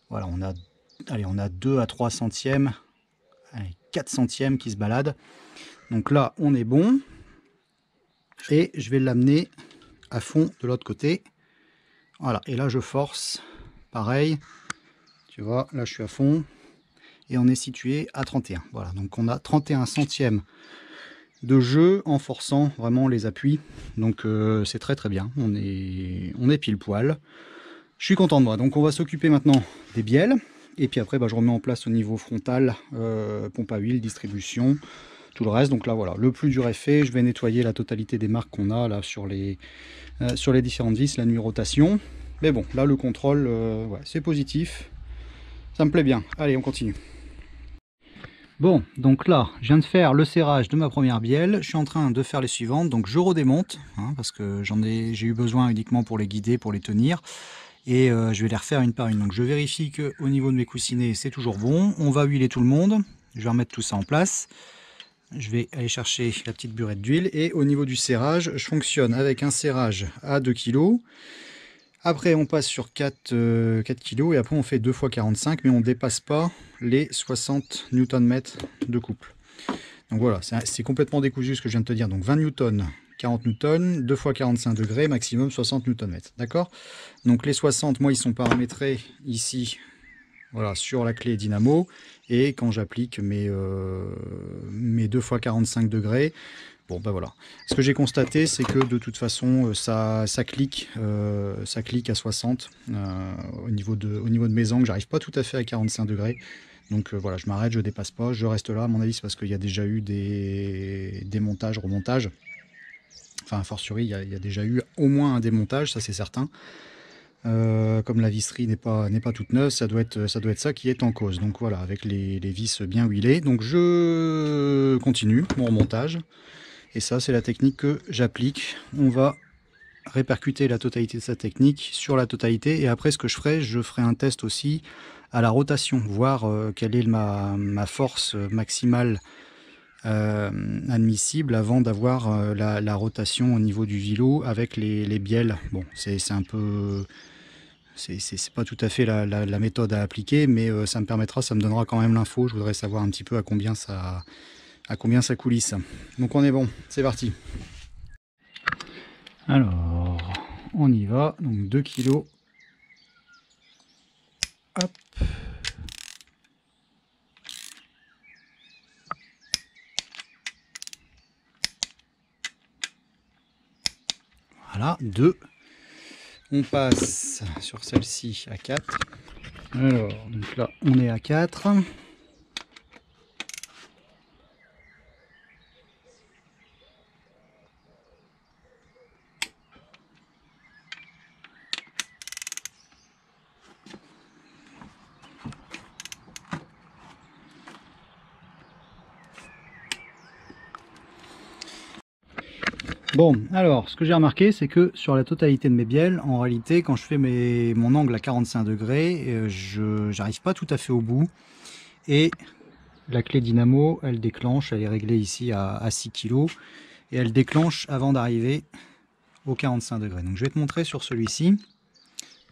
Voilà, on a 2 à 3 centièmes, allez, 4 centièmes qui se baladent. Donc là, on est bon. Et je vais l'amener à fond de l'autre côté. Voilà, et là je force, pareil, tu vois, là je suis à fond, et on est situé à 31. Voilà, donc on a 31 centièmes de jeu en forçant vraiment les appuis, donc c'est très très bien, on est pile poil. Je suis content de moi, donc on va s'occuper maintenant des bielles, et puis après bah, je remets en place au niveau frontal, pompe à huile, distribution, tout le reste. Donc là voilà, le plus dur est fait. Je vais nettoyer la totalité des marques qu'on a là sur les différentes vis, la nuit rotation. Mais bon, là le contrôle, ouais, c'est positif, ça me plaît bien. Allez, on continue. Bon, donc là, je viens de faire le serrage de ma première bielle. Je suis en train de faire les suivantes. Donc je redémonte, hein, parce que j'ai eu besoin uniquement pour les guider, pour les tenir. Et je vais les refaire une par une. Donc je vérifie qu'au niveau de mes coussinets, c'est toujours bon. On va huiler tout le monde. Je vais remettre tout ça en place. Je vais aller chercher la petite burette d'huile. Et au niveau du serrage, je fonctionne avec un serrage à 2 kg. Après, on passe sur 4 kg. Et après, on fait 2 x 45. Mais on ne dépasse pas les 60 Nm de couple. Donc voilà, c'est complètement décousu ce que je viens de te dire. Donc 20 Newton, 40 Newton, 2 x 45 degrés, maximum 60 Nm. D'accord? Donc les 60, moi, ils sont paramétrés ici. Voilà, sur la clé dynamo, et quand j'applique mes 2 x 45 degrés, bon ben voilà. Ce que j'ai constaté, c'est que de toute façon, ça clique à 60 au niveau de mes angles. J'arrive pas tout à fait à 45 degrés. Donc voilà, je m'arrête, je dépasse pas, je reste là. À mon avis, c'est parce qu'il y a déjà eu des démontages, remontages. Enfin, a fortiori, il y a déjà eu au moins un démontage, ça c'est certain. Comme la visserie n'est pas toute neuve, ça doit être ça qui est en cause. Donc voilà, avec les vis bien huilées. Donc je continue mon remontage. Et ça, c'est la technique que j'applique. On va répercuter la totalité de sa technique sur la totalité. Et après, ce que je ferai un test aussi à la rotation, voir quelle est ma force maximale admissible avant d'avoir la rotation au niveau du vilo avec les bielles. Bon, c'est un peu... C'est pas tout à fait la méthode à appliquer, mais ça me donnera quand même l'info. Je voudrais savoir un petit peu à combien ça coulisse. Donc on est bon, c'est parti. Alors, on y va. Donc 2 kg. Hop. Voilà, 2. On passe sur celle-ci à 4. Alors, donc là, on est à 4. Bon, alors, ce que j'ai remarqué, c'est que sur la totalité de mes bielles, en réalité, quand je fais mon angle à 45 degrés, je n'arrive pas tout à fait au bout. Et la clé dynamo, elle déclenche, elle est réglée ici à 6 kg. Et elle déclenche avant d'arriver au 45 degrés. Donc je vais te montrer sur celui-ci.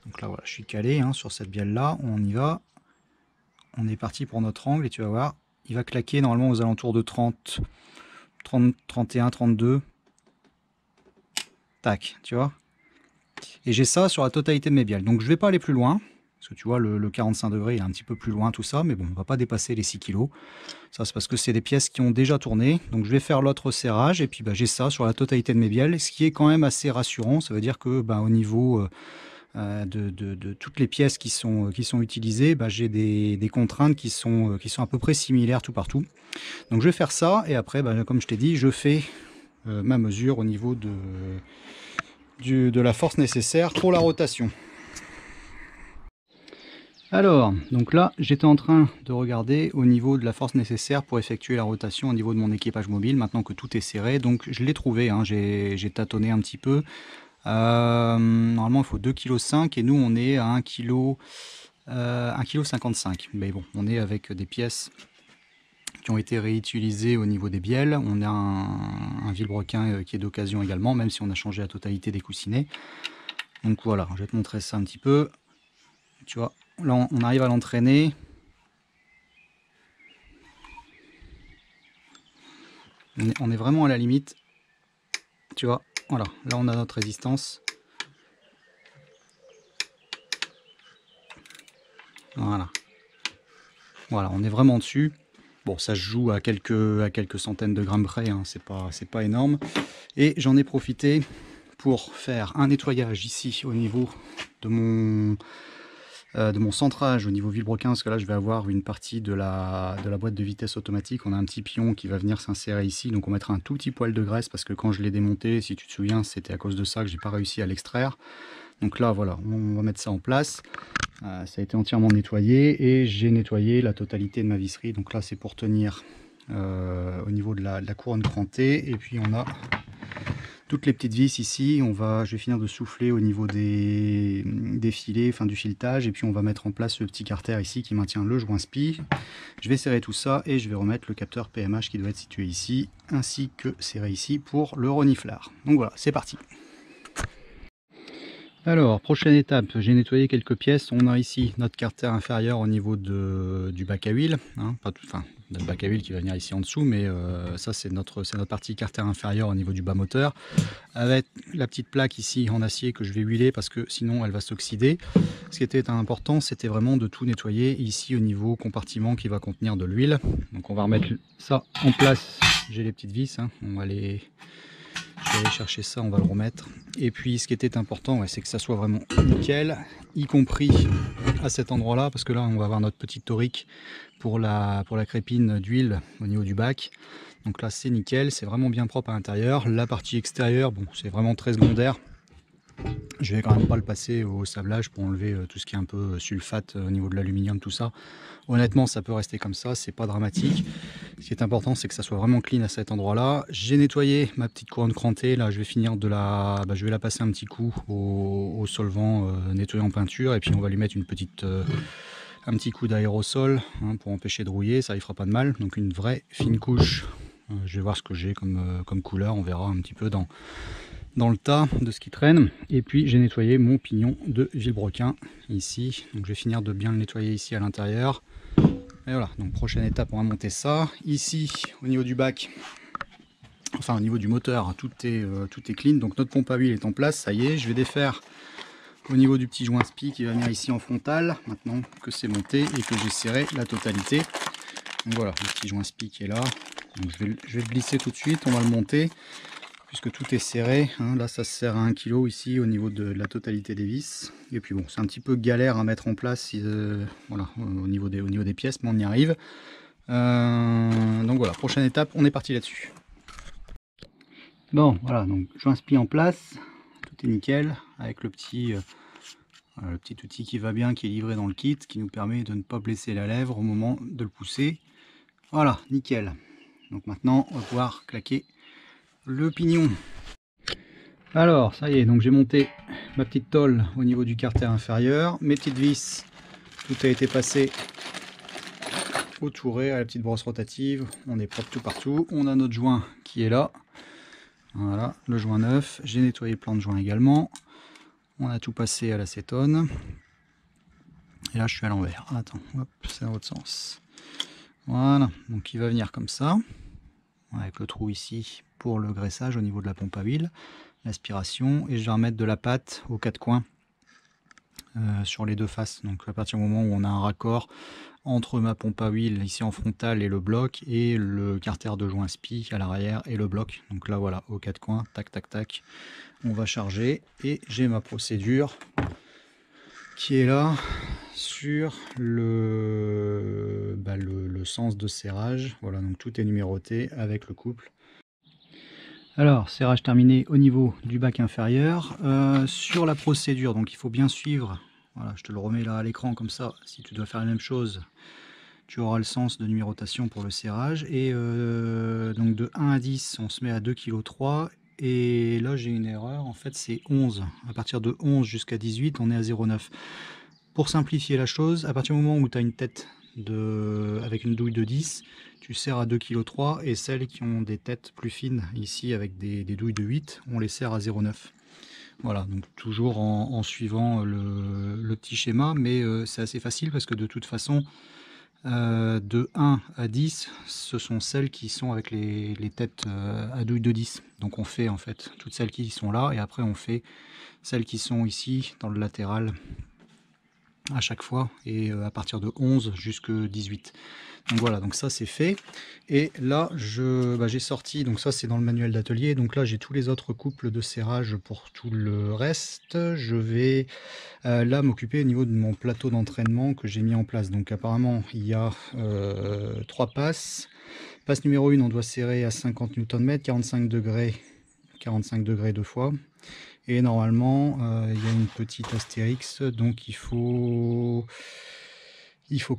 Donc là, voilà, je suis calé hein, sur cette bielle-là. On y va. On est parti pour notre angle et tu vas voir, il va claquer normalement aux alentours de 30, 31, 32. Tac, tu vois. Et j'ai ça sur la totalité de mes bielles. Donc je vais pas aller plus loin. Parce que tu vois, le 45 degrés il est un petit peu plus loin, tout ça. Mais bon, on va pas dépasser les 6 kg. Ça, c'est parce que c'est des pièces qui ont déjà tourné. Donc je vais faire l'autre serrage. Et puis bah, j'ai ça sur la totalité de mes bielles. Ce qui est quand même assez rassurant. Ça veut dire que bah, au niveau de toutes les pièces qui sont utilisées, bah, j'ai des contraintes qui sont à peu près similaires tout partout. Donc je vais faire ça et après, bah, comme je t'ai dit, je fais ma mesure au niveau de la force nécessaire pour la rotation. Alors, donc là, j'étais en train de regarder au niveau de la force nécessaire pour effectuer la rotation au niveau de mon équipage mobile, maintenant que tout est serré. Donc je l'ai trouvé, hein, j'ai tâtonné un petit peu. Normalement, il faut 2,5 kg et nous, on est à 1,55 kg. Mais bon, on est avec des pièces qui ont été réutilisées au niveau des bielles. On a un vilebrequin qui est d'occasion également, même si on a changé la totalité des coussinets. Donc voilà, je vais te montrer ça un petit peu. Tu vois, là, on arrive à l'entraîner. On est vraiment à la limite. Tu vois, voilà, là on a notre résistance. Voilà. Voilà, on est vraiment dessus. Bon, ça se joue à quelques centaines de grammes près, hein, c'est pas énorme. Et j'en ai profité pour faire un nettoyage ici au niveau de mon centrage, au niveau vilebrequin, parce que là je vais avoir une partie de la boîte de vitesse automatique. On a un petit pion qui va venir s'insérer ici, donc on mettra un tout petit poil de graisse, parce que quand je l'ai démonté, si tu te souviens, c'était à cause de ça que j'ai pas réussi à l'extraire. Donc là voilà, on va mettre ça en place. Ça a été entièrement nettoyé et j'ai nettoyé la totalité de ma visserie. Donc là c'est pour tenir au niveau de la couronne crantée. Et puis on a toutes les petites vis ici. Je vais finir de souffler au niveau des filets, enfin du filetage. Et puis on va mettre en place le petit carter ici qui maintient le joint spi. Je vais serrer tout ça et je vais remettre le capteur PMH qui doit être situé ici, ainsi que serré ici pour le reniflard. Donc voilà, c'est parti. Alors, prochaine étape, j'ai nettoyé quelques pièces. On a ici notre carter inférieur au niveau du bac à huile. Hein, enfin, le bac à huile qui va venir ici en dessous, mais ça c'est notre partie carter inférieure au niveau du bas moteur. Avec la petite plaque ici en acier que je vais huiler parce que sinon elle va s'oxyder. Ce qui était important, c'était vraiment de tout nettoyer ici au niveau compartiment qui va contenir de l'huile. Donc on va remettre ça en place. J'ai les petites vis, hein, on va les... Je vais aller chercher ça, on va le remettre. Et puis ce qui était important, ouais, c'est que ça soit vraiment nickel, y compris à cet endroit-là, parce que là on va avoir notre petite torique pour la crépine d'huile au niveau du bac. Donc là c'est nickel, c'est vraiment bien propre à l'intérieur. La partie extérieure, bon, c'est vraiment très secondaire. Je vais quand même pas le passer au sablage pour enlever tout ce qui est un peu sulfate au niveau de l'aluminium, tout ça. Honnêtement, ça peut rester comme ça, c'est pas dramatique. Ce qui est important, c'est que ça soit vraiment clean à cet endroit-là. J'ai nettoyé ma petite couronne crantée. Là, je vais finir je vais la passer un petit coup au solvant nettoyant peinture, et puis on va lui mettre un petit coup d'aérosol hein, pour empêcher de rouiller. Ça ne fera pas de mal. Donc une vraie fine couche. Je vais voir ce que j'ai comme couleur. On verra un petit peu dans le tas de ce qui traîne. Et puis j'ai nettoyé mon pignon de vilebrequin ici. Donc je vais finir de bien le nettoyer ici à l'intérieur. Et voilà, donc prochaine étape, on va monter ça. Ici, au niveau du bac, enfin au niveau du moteur, tout est clean. Donc notre pompe à huile est en place, ça y est. Je vais défaire au niveau du petit joint spi qui va venir ici en frontal, maintenant que c'est monté et que j'ai serré la totalité. Donc voilà, le petit joint spi qui est là. Donc je vais le glisser tout de suite, on va le monter. Puisque tout est serré, hein. Là ça se serre à 1 kg ici au niveau de la totalité des vis. Et puis bon, c'est un petit peu galère à mettre en place voilà, au niveau des pièces, mais on y arrive. Donc voilà, prochaine étape, on est parti là-dessus. Bon, voilà, donc joint spi en place, tout est nickel, avec le petit outil qui va bien, qui est livré dans le kit, qui nous permet de ne pas blesser la lèvre au moment de le pousser. Voilà, nickel. Donc maintenant, on va pouvoir claquer le pignon. Alors ça y est, donc j'ai monté ma petite tôle au niveau du carter inférieur, mes petites vis, tout a été passé au touret à la petite brosse rotative, on est propre tout partout. On a notre joint qui est là, voilà, le joint neuf. J'ai nettoyé le plan de joint également, on a tout passé à l'acétone et là je suis à l'envers. Attends, hop, c'est dans l'autre sens. Voilà, donc il va venir comme ça avec le trou ici pour le graissage au niveau de la pompe à huile, l'aspiration, et je vais remettre de la pâte aux quatre coins sur les deux faces. Donc à partir du moment où on a un raccord entre ma pompe à huile ici en frontal et le bloc, et le carter de joint spi à l'arrière et le bloc. Donc là voilà, aux quatre coins, tac tac tac, on va charger et j'ai ma procédure qui est là sur le sens de serrage. Voilà, donc tout est numéroté avec le couple. Alors, serrage terminé au niveau du bac inférieur. Sur la procédure, donc il faut bien suivre. Voilà, je te le remets là à l'écran comme ça. Si tu dois faire la même chose, tu auras le sens de numérotation pour le serrage. Et donc de 1 à 10, on se met à 2,3 kg. Et là, j'ai une erreur. En fait, c'est 11. À partir de 11 jusqu'à 18, on est à 0,9. Pour simplifier la chose, à partir du moment où tu as une tête avec une douille de 10, tu serres à 2,3 kg, et celles qui ont des têtes plus fines, ici avec des douilles de 8, on les serre à 0,9. Voilà, donc toujours en suivant le petit schéma, mais c'est assez facile parce que de toute façon, de 1 à 10, ce sont celles qui sont avec les têtes à douille de 10. Donc on fait en fait toutes celles qui sont là, et après on fait celles qui sont ici dans le latéral à chaque fois, et à partir de 11 jusqu'à 18. Donc voilà, donc ça c'est fait. Et là j'ai sorti, donc ça c'est dans le manuel d'atelier, donc là j'ai tous les autres couples de serrage pour tout le reste. Je vais là m'occuper au niveau de mon plateau d'entraînement que j'ai mis en place. Donc apparemment il y a 3 passes. Passe numéro 1, on doit serrer à 50 Nm, 45 degrés deux fois. Et normalement, il y a une petite astérix, donc il faut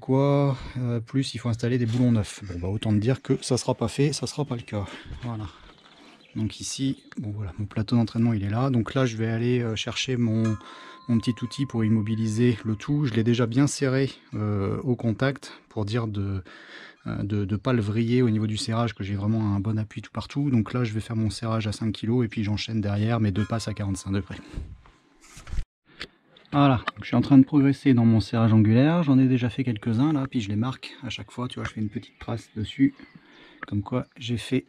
quoi plus il faut installer des boulons neufs. Bon, bah autant te dire que ça sera pas fait, ça sera pas le cas. Voilà. Donc ici, bon voilà, mon plateau d'entraînement il est là. Donc là, je vais aller chercher mon petit outil pour immobiliser le tout. Je l'ai déjà bien serré au contact pour dire de ne pas le vriller au niveau du serrage, que j'ai vraiment un bon appui tout partout. Donc là je vais faire mon serrage à 5 kg et puis j'enchaîne derrière mes 2 passes à 45 degrés. Voilà, donc je suis en train de progresser dans mon serrage angulaire. J'en ai déjà fait quelques-uns là, puis je les marque à chaque fois. Tu vois, je fais une petite trace dessus, comme quoi j'ai fait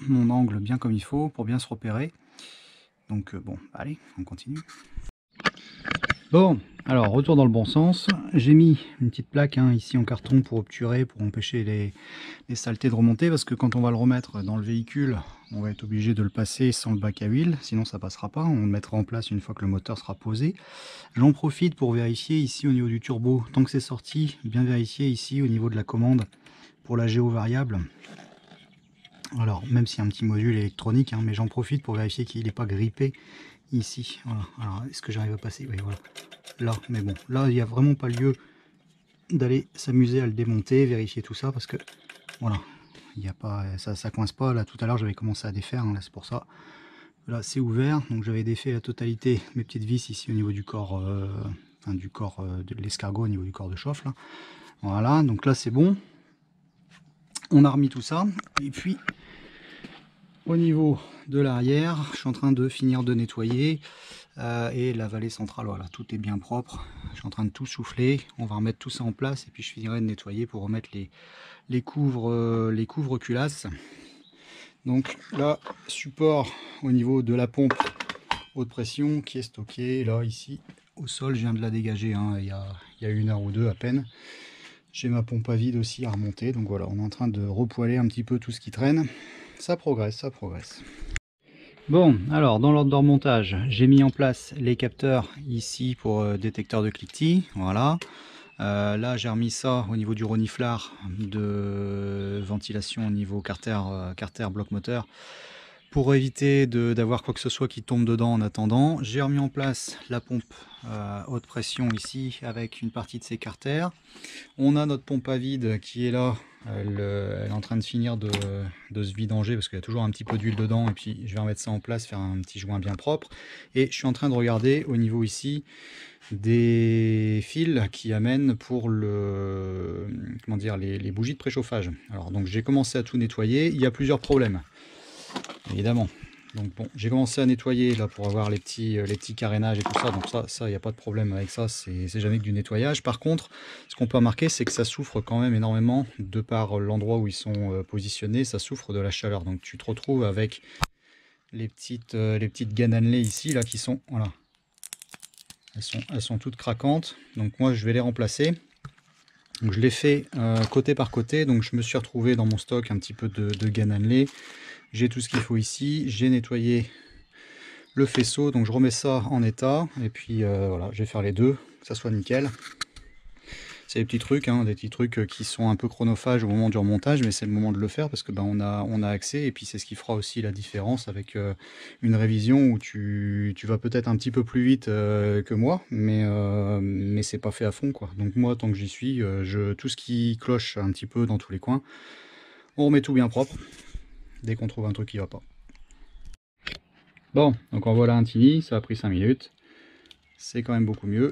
mon angle bien comme il faut pour bien se repérer. Donc bon, allez, on continue. Bon, alors retour dans le bon sens. J'ai mis une petite plaque ici en carton pour obturer, pour empêcher les saletés de remonter, parce que quand on va le remettre dans le véhicule, on va être obligé de le passer sans le bac à huile, sinon ça passera pas. On le mettra en place une fois que le moteur sera posé. J'en profite pour vérifier ici au niveau du turbo, tant que c'est sorti, bien vérifier ici au niveau de la commande pour la géo variable. Alors même s'il y a un petit module électronique, mais j'en profite pour vérifier qu'il n'est pas grippé ici. Voilà. Alors est-ce que j'arrive à passer? Oui, voilà. Là, mais bon, là il n'y a vraiment pas lieu d'aller s'amuser à le démonter, vérifier tout ça, parce que voilà, il n'y a pas, ça coince pas. Là tout à l'heure j'avais commencé à défaire, là c'est pour ça. Là c'est ouvert, donc j'avais défait la totalité de mes petites vis ici au niveau du corps, de l'escargot, au niveau du corps de chauffe là. Voilà, donc là c'est bon. On a remis tout ça, et puis au niveau de l'arrière, je suis en train de finir de nettoyer et la vallée centrale, voilà, tout est bien propre. Je suis en train de tout souffler, on va remettre tout ça en place et puis je finirai de nettoyer pour remettre les couvre-culasses. Donc là, support au niveau de la pompe haute pression qui est stockée là, ici, au sol. Je viens de la dégager il y a 1 heure ou 2 à peine. J'ai ma pompe à vide aussi à remonter, donc voilà, on est en train de repoiler un petit peu tout ce qui traîne. Ça progresse, ça progresse. Bon, alors dans l'ordre de remontage, j'ai mis en place les capteurs ici pour détecteur de cliquetis, voilà. Là j'ai remis ça au niveau du reniflard de ventilation au niveau carter bloc moteur, pour éviter d'avoir quoi que ce soit qui tombe dedans en attendant. J'ai remis en place la pompe haute pression ici avec une partie de ses carters. On a notre pompe à vide qui est là. Elle est en train de finir de se vidanger parce qu'il y a toujours un petit peu d'huile dedans, et puis je vais remettre ça en place, faire un petit joint bien propre. Et je suis en train de regarder au niveau ici des fils qui amènent pour les bougies de préchauffage. Alors donc j'ai commencé à tout nettoyer. Il y a plusieurs problèmes évidemment. Donc bon, j'ai commencé à nettoyer là pour avoir les petits carénages et tout ça. Donc ça il n'y a pas de problème avec ça, c'est jamais que du nettoyage. Par contre, ce qu'on peut remarquer, c'est que ça souffre quand même énormément de par l'endroit où ils sont positionnés. Ça souffre de la chaleur. Donc tu te retrouves avec les petites gananelées ici là qui sont, voilà, elles sont toutes craquantes. Donc moi je vais les remplacer. Donc je l'ai fait côté par côté. Donc je me suis retrouvé dans mon stock un petit peu de gananelées. J'ai tout ce qu'il faut ici. J'ai nettoyé le faisceau. Donc je remets ça en état et puis voilà, je vais faire les deux, que ça soit nickel. C'est des petits trucs, hein, des petits trucs qui sont un peu chronophages au moment du remontage, mais c'est le moment de le faire parce que ben, on a accès, et puis c'est ce qui fera aussi la différence avec une révision où tu vas peut-être un petit peu plus vite que moi, mais c'est pas fait à fond, quoi. Donc moi, tant que j'y suis, tout ce qui cloche un petit peu dans tous les coins, on remet tout bien propre dès qu'on trouve un truc qui va pas. Bon, donc en voilà un tini, ça a pris 5 minutes, c'est quand même beaucoup mieux.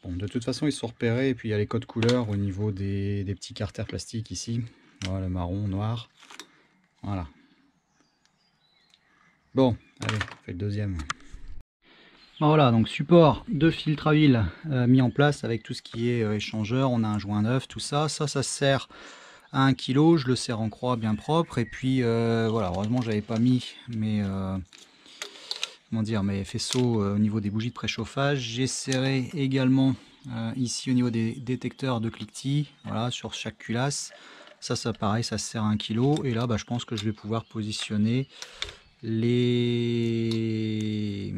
Bon, de toute façon, ils sont repérés, et puis il y a les codes couleurs au niveau des petits carters plastiques ici. Voilà, marron, noir. Voilà. Bon, allez, on fait le deuxième. Bon, voilà, donc support de filtre à huile mis en place avec tout ce qui est échangeur. On a un joint neuf, tout ça. Ça sert à 1 kg. Je le serre en croix bien propre. Et puis voilà, heureusement, j'avais pas mis mes faisceaux au niveau des bougies de préchauffage. J'ai serré également ici au niveau des détecteurs de cliquetis, voilà, sur chaque culasse. Ça pareil, ça sert à 1 kg. Et là, je pense que je vais pouvoir positionner les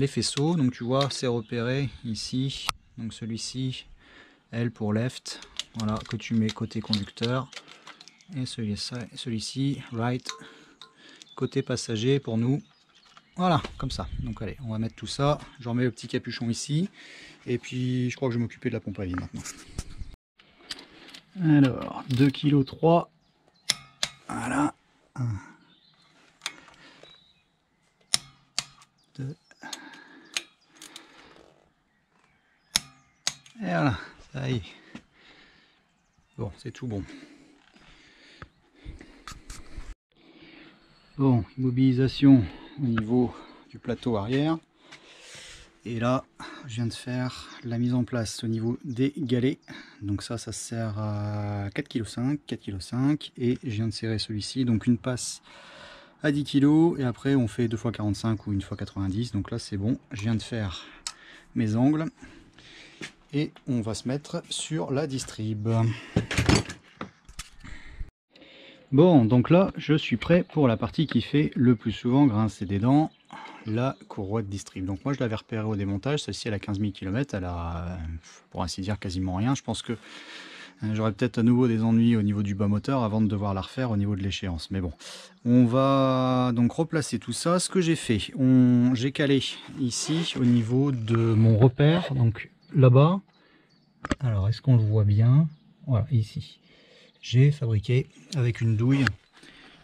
faisceaux. Donc tu vois, c'est repéré ici. Donc celui-ci, L pour left, voilà, que tu mets côté conducteur. Et celui-ci, right, côté passager pour nous. Voilà, comme ça. Donc allez, on va mettre tout ça. Je remets le petit capuchon ici. Et puis, je crois que je vais m'occuper de la pompe à vide maintenant. Alors, 2,3 kg. Voilà. 1, 2. Et voilà, ça y est. Bon, c'est tout bon. Bon, immobilisation au niveau du plateau arrière. Et là, je viens de faire la mise en place au niveau des galets. Donc ça sert à 4,5 kg. Et je viens de serrer celui-ci, donc une passe à 10 kg. Et après, on fait 2 x 45 ou 1 x 90. Donc là, c'est bon. Je viens de faire mes angles. Et on va se mettre sur la distrib. Bon, donc là, je suis prêt pour la partie qui fait le plus souvent grincer des dents, la courroie de distrib. Donc moi, je l'avais repérée au démontage. Celle-ci, elle a 15 000 km. Elle a, pour ainsi dire, quasiment rien. Je pense que j'aurais peut-être à nouveau des ennuis au niveau du bas moteur avant de devoir la refaire au niveau de l'échéance. Mais bon, on va donc replacer tout ça. Ce que j'ai fait, j'ai calé ici au niveau de mon repère. Donc là-bas, alors est-ce qu'on le voit bien? Voilà, ici. J'ai fabriqué avec une douille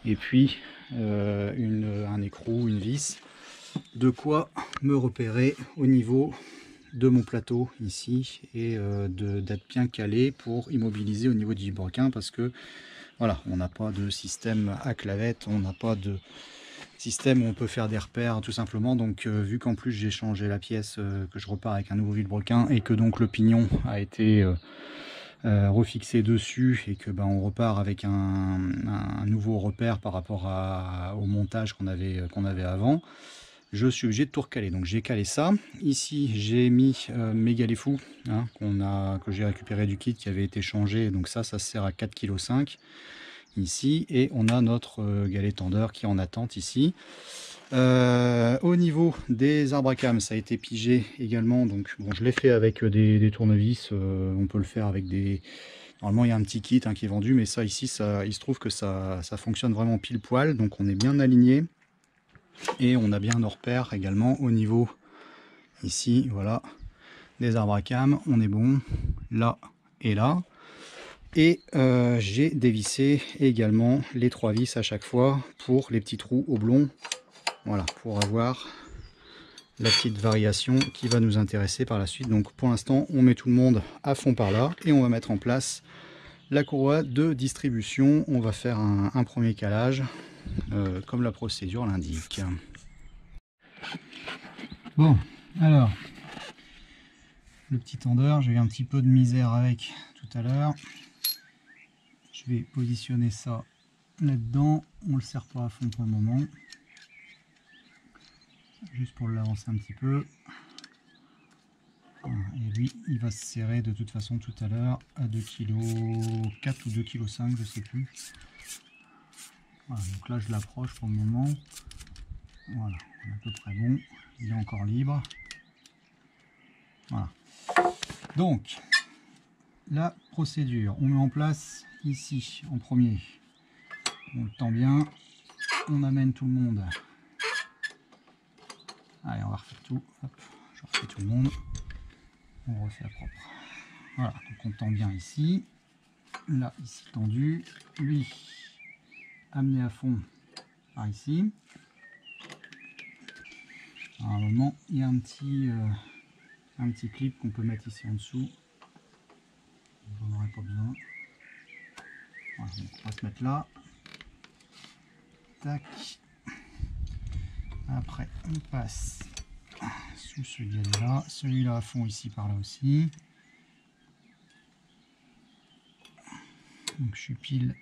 et puis un écrou, une vis, de quoi me repérer au niveau de mon plateau ici et d'être bien calé pour immobiliser au niveau du vilebrequin, parce que voilà, on n'a pas de système à clavette, on n'a pas de système où on peut faire des repères tout simplement. Donc vu qu'en plus j'ai changé la pièce, que je repars avec un nouveau vilebrequin et que donc le pignon a été refixé dessus et que on repart avec un nouveau repère par rapport au montage qu'on avait avant, je suis obligé de tout recaler. Donc j'ai calé ça. Ici j'ai mis mes galets fous, hein, que j'ai récupéré du kit qui avait été changé. Donc ça sert à 4,5 kg ici. Et on a notre galet tendeur qui est en attente ici. Au niveau des arbres à cam, ça a été pigé également. Donc bon, je l'ai fait avec des tournevis. On peut le faire avec des... Normalement il y a un petit kit qui est vendu, mais ça ici, il se trouve que ça fonctionne vraiment pile poil. Donc on est bien aligné. Et on a bien nos repères également au niveau ici, voilà, des arbres à cam. On est bon là et là. Et j'ai dévissé également les 3 vis à chaque fois pour les petits trous oblongs. Voilà, pour avoir la petite variation qui va nous intéresser par la suite. Donc pour l'instant, on met tout le monde à fond par là et on va mettre en place la courroie de distribution. On va faire un premier calage comme la procédure l'indique. Bon, alors, le petit tendeur, j'ai eu un petit peu de misère avec tout à l'heure. Je vais positionner ça là-dedans. On le serre pas à fond pour le moment. Juste pour l'avancer un petit peu. Et lui, il va se serrer de toute façon tout à l'heure à 2,4 kg ou 2,5 kg, je sais plus. Voilà, donc là je l'approche pour le moment. Voilà, on est à peu près bon. Il est encore libre. Voilà. Donc, la procédure, on met en place ici en premier. On le tend bien. On amène tout le monde. Allez, on va refaire tout. Hop, je refais tout le monde. On refait à propre. Voilà, donc on tend bien ici. Là, ici tendu. Lui, amené à fond par ici. Alors, à un moment, il y a un petit clip qu'on peut mettre ici en dessous. J'en aurais pas besoin. Voilà, donc on va se mettre là. Tac. Après, on passe sous ce gaz-là. Celui-là à fond ici, par là aussi. Donc je suis pile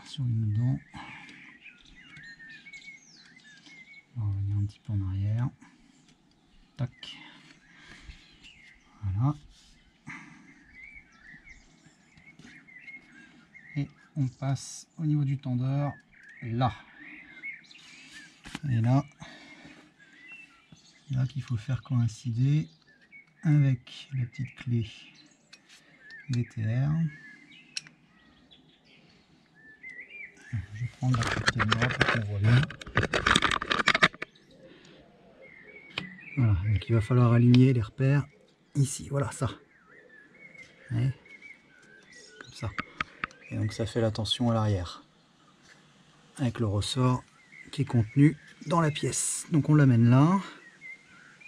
sur une dent. On va revenir un petit peu en arrière. Tac. Voilà. Et on passe au niveau du tendeur là. Et là qu'il faut faire coïncider avec la petite clé DTR. Je vais prendre la petite caméra pour qu'on voit bien. Voilà, donc il va falloir aligner les repères ici, voilà ça. Ouais. Comme ça. Et donc ça fait la tension à l'arrière. Avec le ressort qui est contenu dans la pièce. Donc on l'amène là.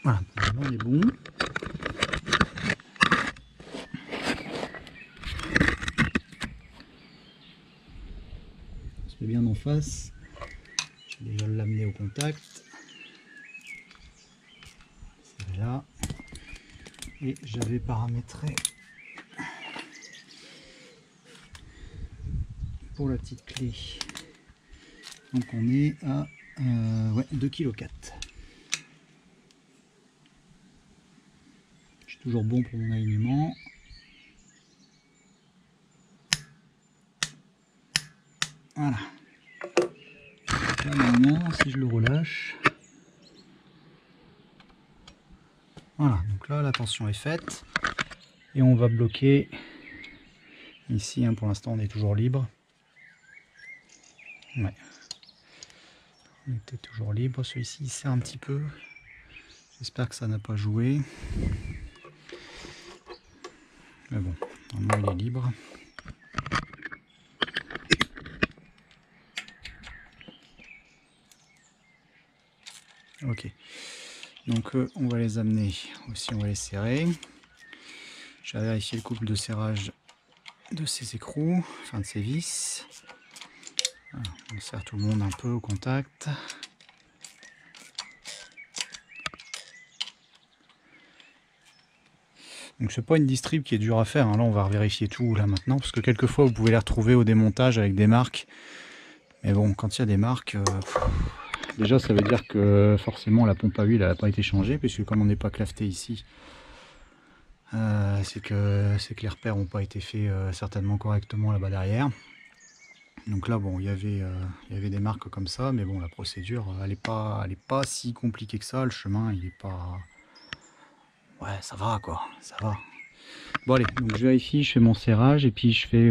Voilà, là on est bon. On se met bien en face. Je vais déjà l'amener au contact. C'est là. Et j'avais paramétré pour la petite clé. Donc on est à 2,4 kg. Je suis toujours bon pour mon alignement. Voilà. Là maintenant, si je le relâche, voilà, donc là la tension est faite et on va bloquer ici, hein, pour l'instant on est toujours libre. Ouais. On était toujours libre, celui-ci il serre un petit peu, j'espère que ça n'a pas joué, mais bon, normalement il est libre. Ok, donc on va les amener aussi, on va les serrer. Je vais vérifier le couple de serrage de ces écrous, enfin de ces vis. Voilà, on serre tout le monde un peu au contact. Donc c'est pas une distrib qui est dure à faire, hein. Là on va vérifier tout là maintenant, parce que quelquefois vous pouvez les retrouver au démontage avec des marques. Mais bon, quand il y a des marques, déjà ça veut dire que forcément la pompe à huile n'a pas été changée, puisque comme on n'est pas claveté ici, c'est que les repères n'ont pas été faits certainement correctement là-bas derrière. Donc là bon, il y avait des marques comme ça, mais bon, la procédure elle est pas si compliquée que ça, le chemin il est pas... Ouais, ça va quoi, ça va. Bon allez, donc je vérifie, je fais mon serrage et puis je fais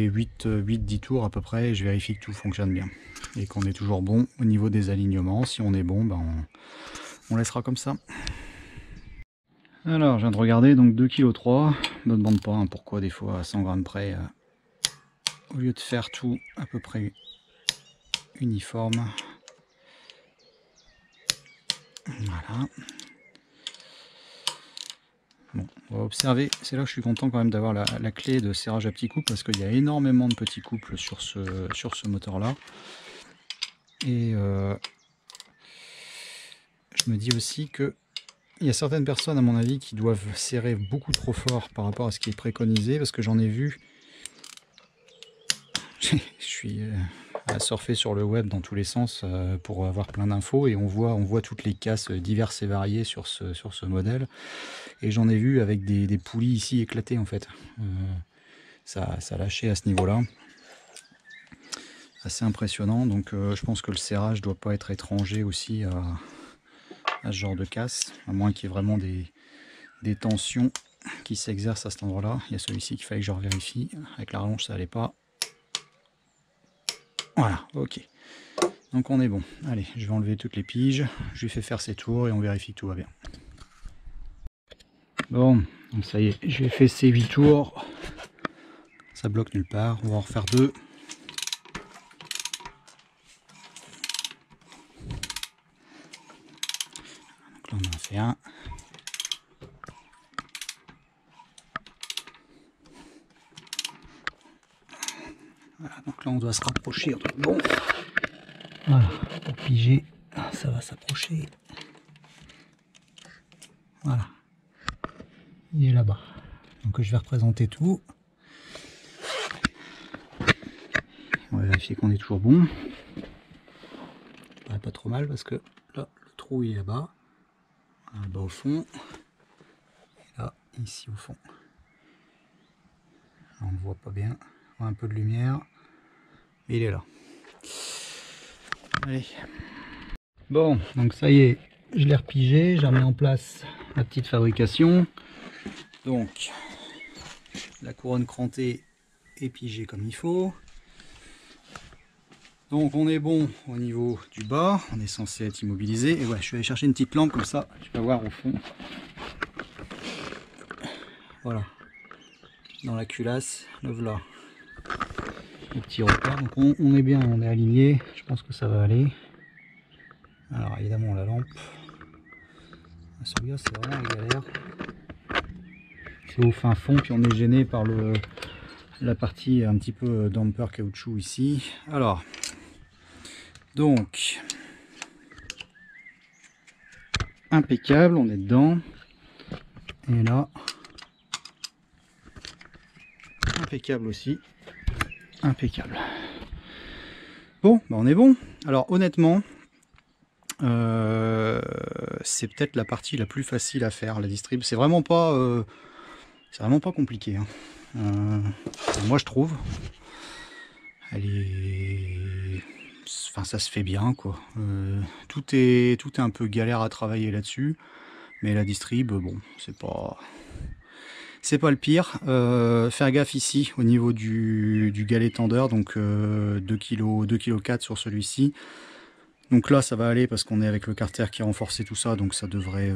8-10 tours à peu près et je vérifie que tout fonctionne bien. Et qu'on est toujours bon au niveau des alignements. Si on est bon, ben on laissera comme ça. Alors, je viens de regarder, donc 2,3 kg. Ne demande pas hein, pourquoi des fois à 100 grammes près, au lieu de faire tout à peu près uniforme. Voilà. Bon, on va observer, c'est là que je suis content quand même d'avoir la clé de serrage à petits couples parce qu'il y a énormément de petits couples sur ce moteur là. Et je me dis aussi que il y a certaines personnes à mon avis qui doivent serrer beaucoup trop fort par rapport à ce qui est préconisé, parce que j'en ai vu, je suis à surfer sur le web dans tous les sens pour avoir plein d'infos et on voit toutes les casses diverses et variées sur ce modèle. Et j'en ai vu avec des poulies ici éclatées en fait. Ça lâchait à ce niveau-là. assez impressionnant. Donc je pense que le serrage doit pas être étranger aussi à ce genre de casse, à moins qu'il y ait vraiment des tensions qui s'exercent à cet endroit-là. Il y a celui-ci qu'il fallait que je revérifie. Avec la rallonge, ça allait pas. Voilà, ok. Donc on est bon. Allez, je vais enlever toutes les piges. Je lui fais faire ses tours et on vérifie que tout va bien. Bon, donc ça y est, j'ai fait ces 8 tours. Ça bloque nulle part. On va en refaire 2. Donc là, on en a fait un. Voilà, donc là, on doit se rapprocher. Bon, voilà, pour piger, ça va s'approcher. Voilà. Il est là-bas. Donc je vais représenter tout. On va vérifier qu'on est toujours bon. Pas trop mal parce que là, le trou il est là-bas. Là-bas au fond. Et là, ici au fond. Là, on ne voit pas bien. On a un peu de lumière. Mais il est là. Allez. Bon, donc ça y est, je l'ai repigé. J'ai remis en place ma petite fabrication. Donc, la couronne crantée est pigée comme il faut. Donc on est bon au niveau du bas, on est censé être immobilisé. Et ouais, je suis allé chercher une petite lampe comme ça, tu peux voir au fond. Voilà, dans la culasse, le voilà. Le petit repère, donc on est bien, on est aligné, je pense que ça va aller. Alors évidemment la lampe, celui-là c'est vraiment la galère. C'est au fin fond, puis on est gêné par la partie un petit peu damper caoutchouc ici. Alors, donc, impeccable, on est dedans. Et là, impeccable aussi. Impeccable. Bon, bah on est bon. Alors honnêtement, c'est peut-être la partie la plus facile à faire, la distrib. C'est vraiment pas compliqué. Hein. Moi je trouve. Elle est... Enfin ça se fait bien quoi. Tout est un peu galère à travailler là-dessus. Mais la distrib, bon, c'est pas le pire. Faire gaffe ici au niveau du galet tendeur, donc 2,4 kg sur celui-ci. Donc là ça va aller parce qu'on est avec le carter qui a renforcé tout ça, donc ça devrait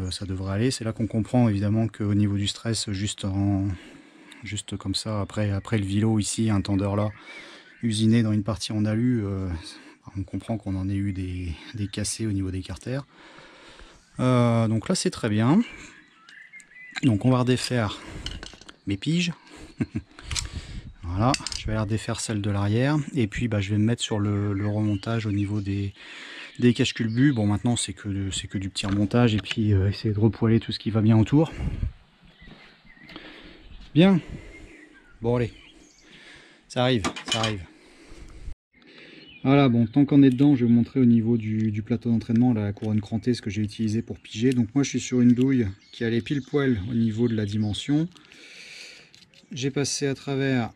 aller. C'est là qu'on comprend évidemment qu'au niveau du stress, juste comme ça, après le vilo ici, un tendeur là, usiné dans une partie en alu, on comprend qu'on en ait eu des cassés au niveau des carters. Donc là c'est très bien. Donc on va redéfaire mes piges. Voilà, je vais aller redéfaire celle de l'arrière. Et puis bah, je vais me mettre sur le remontage au niveau des cache-culbus. Bon maintenant c'est que du petit remontage et puis essayer de repoiler tout ce qui va bien autour. Bien. Bon allez, ça arrive. Voilà, bon, tant qu'on est dedans, je vais vous montrer au niveau du plateau d'entraînement, la couronne crantée, ce que j'ai utilisé pour piger. Donc moi je suis sur une douille qui allait pile poil au niveau de la dimension. J'ai passé à travers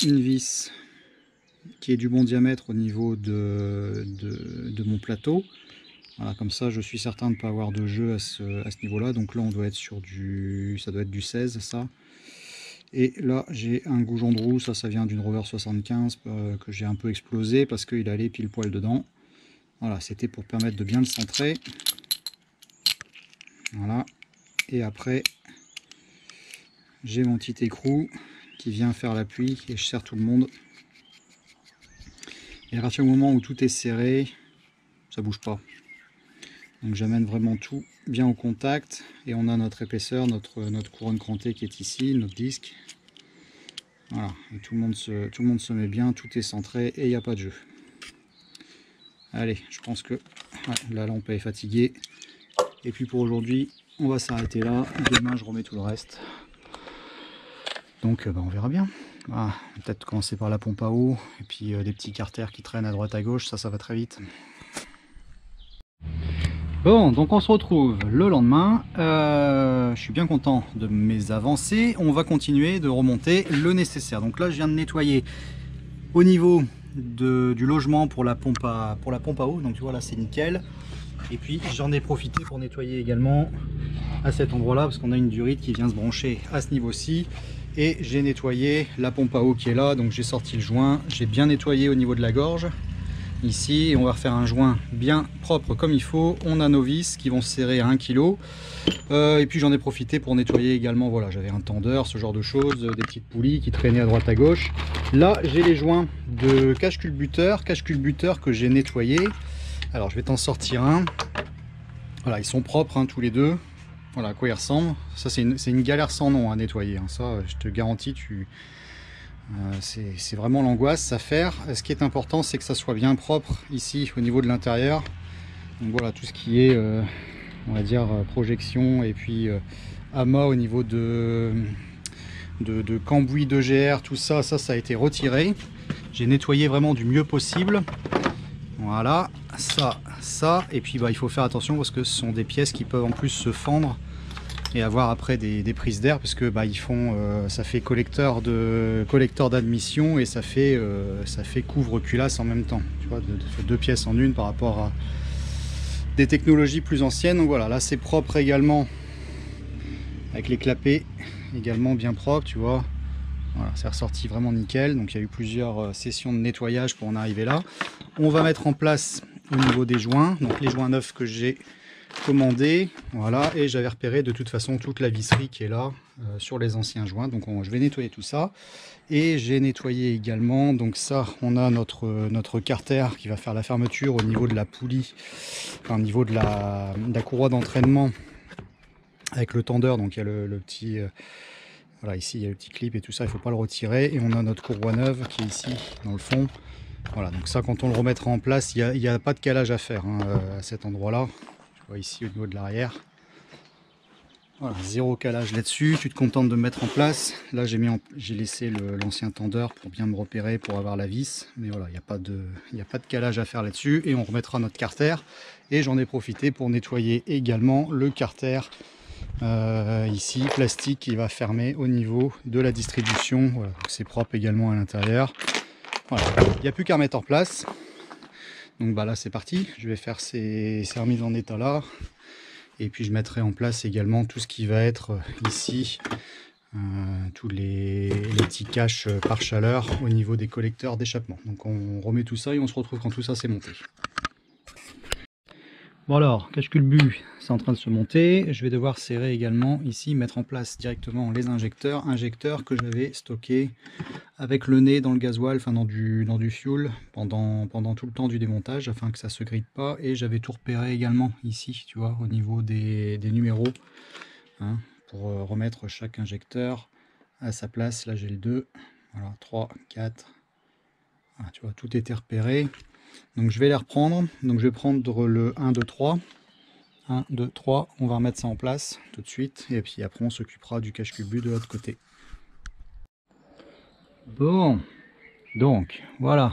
une vis qui est du bon diamètre au niveau de mon plateau. Voilà, comme ça je suis certain de ne pas avoir de jeu à ce niveau-là. Donc là on doit être sur ça doit être du 16 ça. Et là j'ai un goujon de roue, ça vient d'une Rover 75 que j'ai un peu explosé parce qu'il allait pile poil dedans. Voilà, c'était pour permettre de bien le centrer. Voilà, et après j'ai mon petit écrou qui vient faire l'appui et je serre tout le monde. Et à partir du moment où tout est serré, ça bouge pas. Donc j'amène vraiment tout bien au contact et on a notre épaisseur, notre couronne crantée qui est ici, notre disque. Voilà, et tout le monde se met bien, tout est centré et il n'y a pas de jeu. Allez, je pense que ouais, la lampe est fatiguée. Et puis pour aujourd'hui, on va s'arrêter là. Demain, je remets tout le reste. Donc bah, on verra bien. Voilà, peut-être commencer par la pompe à eau et puis des petits carters qui traînent à droite à gauche, ça va très vite. Bon, donc on se retrouve le lendemain. Je suis bien content de mes avancées. On va continuer de remonter le nécessaire. Donc là, je viens de nettoyer au niveau du logement pour la pompe à eau, donc tu vois là c'est nickel. Et puis j'en ai profité pour nettoyer également à cet endroit là, parce qu'on a une durite qui vient se brancher à ce niveau-ci. Et j'ai nettoyé la pompe à eau qui est là, donc j'ai sorti le joint, j'ai bien nettoyé au niveau de la gorge ici, et on va refaire un joint bien propre comme il faut. On a nos vis qui vont se serrer à 1 kg. Et puis j'en ai profité pour nettoyer également, voilà, j'avais un tendeur, ce genre de choses, des petites poulies qui traînaient à droite à gauche. Là j'ai les joints de cache-culbuteur que j'ai nettoyé. Alors je vais t'en sortir un. Voilà, ils sont propres hein, tous les deux. Voilà à quoi ils ressemblent. Ça c'est une galère sans nom à nettoyer, hein. Ça je te garantis, c'est vraiment l'angoisse à faire. Ce qui est important, c'est que ça soit bien propre ici au niveau de l'intérieur. Donc voilà, tout ce qui est on va dire projection et puis amas au niveau de cambouis de GR, tout ça, ça a été retiré. J'ai nettoyé vraiment du mieux possible. Voilà, ça, et puis bah, il faut faire attention parce que ce sont des pièces qui peuvent en plus se fendre et avoir après des prises d'air, parce que bah, ils font, ça fait collecteur d'admission et ça fait couvre-culasse en même temps. Tu vois, deux pièces en une par rapport à des technologies plus anciennes. Donc voilà, là c'est propre également, avec les clapets également bien propres, tu vois. Voilà, c'est ressorti vraiment nickel. Donc il y a eu plusieurs sessions de nettoyage pour en arriver là. On va mettre en place au niveau des joints, donc les joints neufs que j'ai commandés, voilà, et j'avais repéré de toute façon toute la visserie qui est là sur les anciens joints. Donc je vais nettoyer tout ça. Et j'ai nettoyé également, donc ça, on a notre carter qui va faire la fermeture au niveau de la poulie, enfin, au niveau de la courroie d'entraînement avec le tendeur. Donc il y a le petit, voilà, ici il y a le petit clip et tout ça, il ne faut pas le retirer. Et on a notre courroie neuve qui est ici dans le fond. Voilà, donc ça, quand on le remettra en place, il n'y a pas de calage à faire hein, à cet endroit-là. Tu vois ici au niveau de l'arrière. Voilà, zéro calage là-dessus, tu te contentes de mettre en place. Là j'ai laissé l'ancien tendeur pour bien me repérer, pour avoir la vis. Mais voilà, il n'y a pas de calage à faire là-dessus. Et on remettra notre carter. Et j'en ai profité pour nettoyer également le carter ici, plastique, qui va fermer au niveau de la distribution. Voilà, c'est propre également à l'intérieur. Voilà, il n'y a plus qu'à remettre en place. Donc bah là c'est parti, je vais faire ces remises en état là. Et puis je mettrai en place également tout ce qui va être ici, tous les petits caches par chaleur au niveau des collecteurs d'échappement. Donc on remet tout ça et on se retrouve quand tout ça c'est monté. Bon alors, cache-culbu, c'est en train de se monter. Je vais devoir serrer également ici, mettre en place directement les injecteurs que j'avais stockés avec le nez dans le gasoil, enfin dans du fuel pendant tout le temps du démontage, afin que ça se grille pas. Et j'avais tout repéré également ici, tu vois, au niveau des numéros, hein, pour remettre chaque injecteur à sa place. Là j'ai le 2, voilà, 3, 4, voilà, tu vois, tout était repéré. Donc je vais les reprendre. Donc je vais prendre le 1, 2, 3. 1, 2, 3. On va remettre ça en place tout de suite. Et puis après on s'occupera du cache-culbu de l'autre côté. Bon. Donc voilà.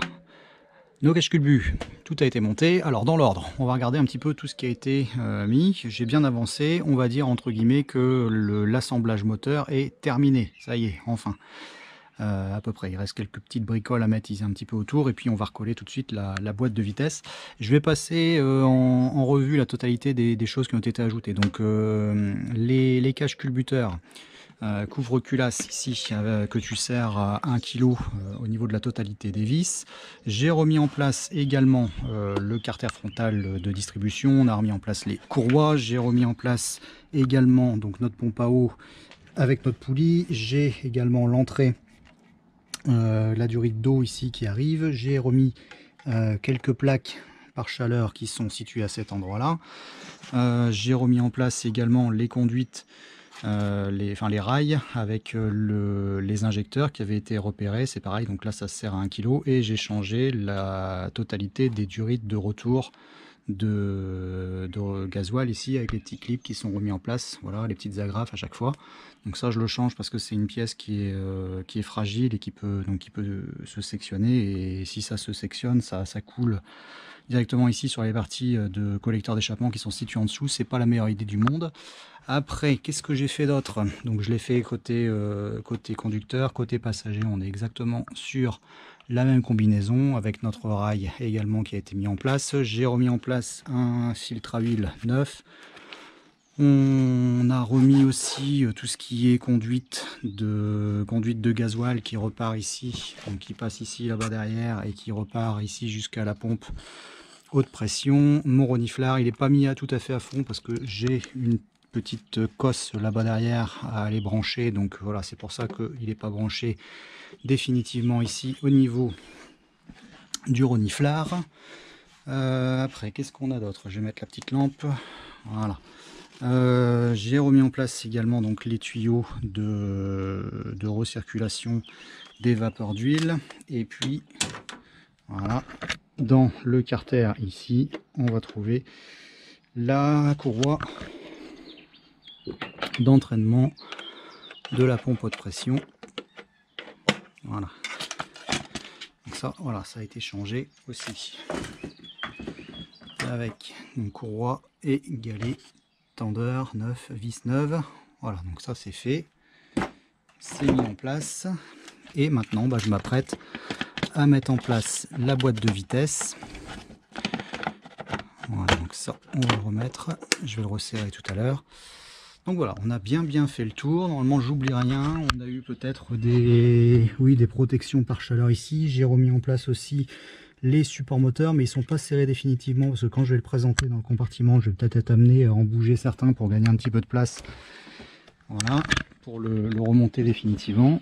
Nos cache-culbu. Tout a été monté. Alors dans l'ordre, on va regarder un petit peu tout ce qui a été mis. J'ai bien avancé. On va dire entre guillemets que l'assemblage moteur est terminé. Ça y est, enfin. À peu près, il reste quelques petites bricoles à mettre ici un petit peu autour, et puis on va recoller tout de suite la boîte de vitesse. Je vais passer en revue la totalité des choses qui ont été ajoutées. Donc les caches culbuteurs, couvre-culasse ici que tu sers à 1 kg au niveau de la totalité des vis. J'ai remis en place également le carter frontal de distribution. On a remis en place les courroies. J'ai remis en place également donc notre pompe à eau avec notre poulie. J'ai également l'entrée, la durite d'eau ici qui arrive. J'ai remis quelques plaques par chaleur qui sont situées à cet endroit là. J'ai remis en place également les conduites, les rails avec les injecteurs qui avaient été repérés. C'est pareil, donc là ça sert à 1 kg. Et j'ai changé la totalité des durites de retour de gasoil ici, avec les petits clips qui sont remis en place, voilà, les petites agrafes à chaque fois. Donc ça je le change parce que c'est une pièce qui est fragile et qui peut se sectionner, et si ça se sectionne, ça coule directement ici sur les parties de collecteurs d'échappement qui sont situées en dessous. C'est pas la meilleure idée du monde. Après, qu'est-ce que j'ai fait d'autre? Donc je l'ai fait côté conducteur, côté passager, on est exactement sur la même combinaison avec notre rail également qui a été mis en place. J'ai remis en place un filtre à huile neuf. On a remis aussi tout ce qui est conduite de gasoil qui repart ici, donc qui passe ici là-bas derrière et qui repart ici jusqu'à la pompe haute pression. Mon reniflard, il n'est pas mis à tout à fait à fond parce que j'ai une petite cosse là-bas derrière à aller brancher, donc voilà, c'est pour ça qu'il n'est pas branché définitivement ici au niveau du reniflard. Après, qu'est-ce qu'on a d'autre? Je vais mettre la petite lampe. Voilà. J'ai remis en place également donc les tuyaux de recirculation des vapeurs d'huile. Et puis, voilà, dans le carter ici, on va trouver la courroie d'entraînement de la pompe haute pression. Voilà. Donc ça, voilà, ça a été changé aussi. Avec une courroie et galet tendeur neuf, vis neuve. Voilà, donc ça c'est fait. C'est mis en place. Et maintenant, je m'apprête à mettre en place la boîte de vitesse. Voilà, donc ça, on va le remettre. Je vais le resserrer tout à l'heure. Donc voilà, on a bien fait le tour. Normalement, j'oublie rien. On a eu peut-être des protections par chaleur ici. J'ai remis en place aussi les supports moteurs, mais ils sont pas serrés définitivement parce que quand je vais le présenter dans le compartiment, je vais peut-être être amené à en bouger certains pour gagner un petit peu de place. Voilà, pour le remonter définitivement.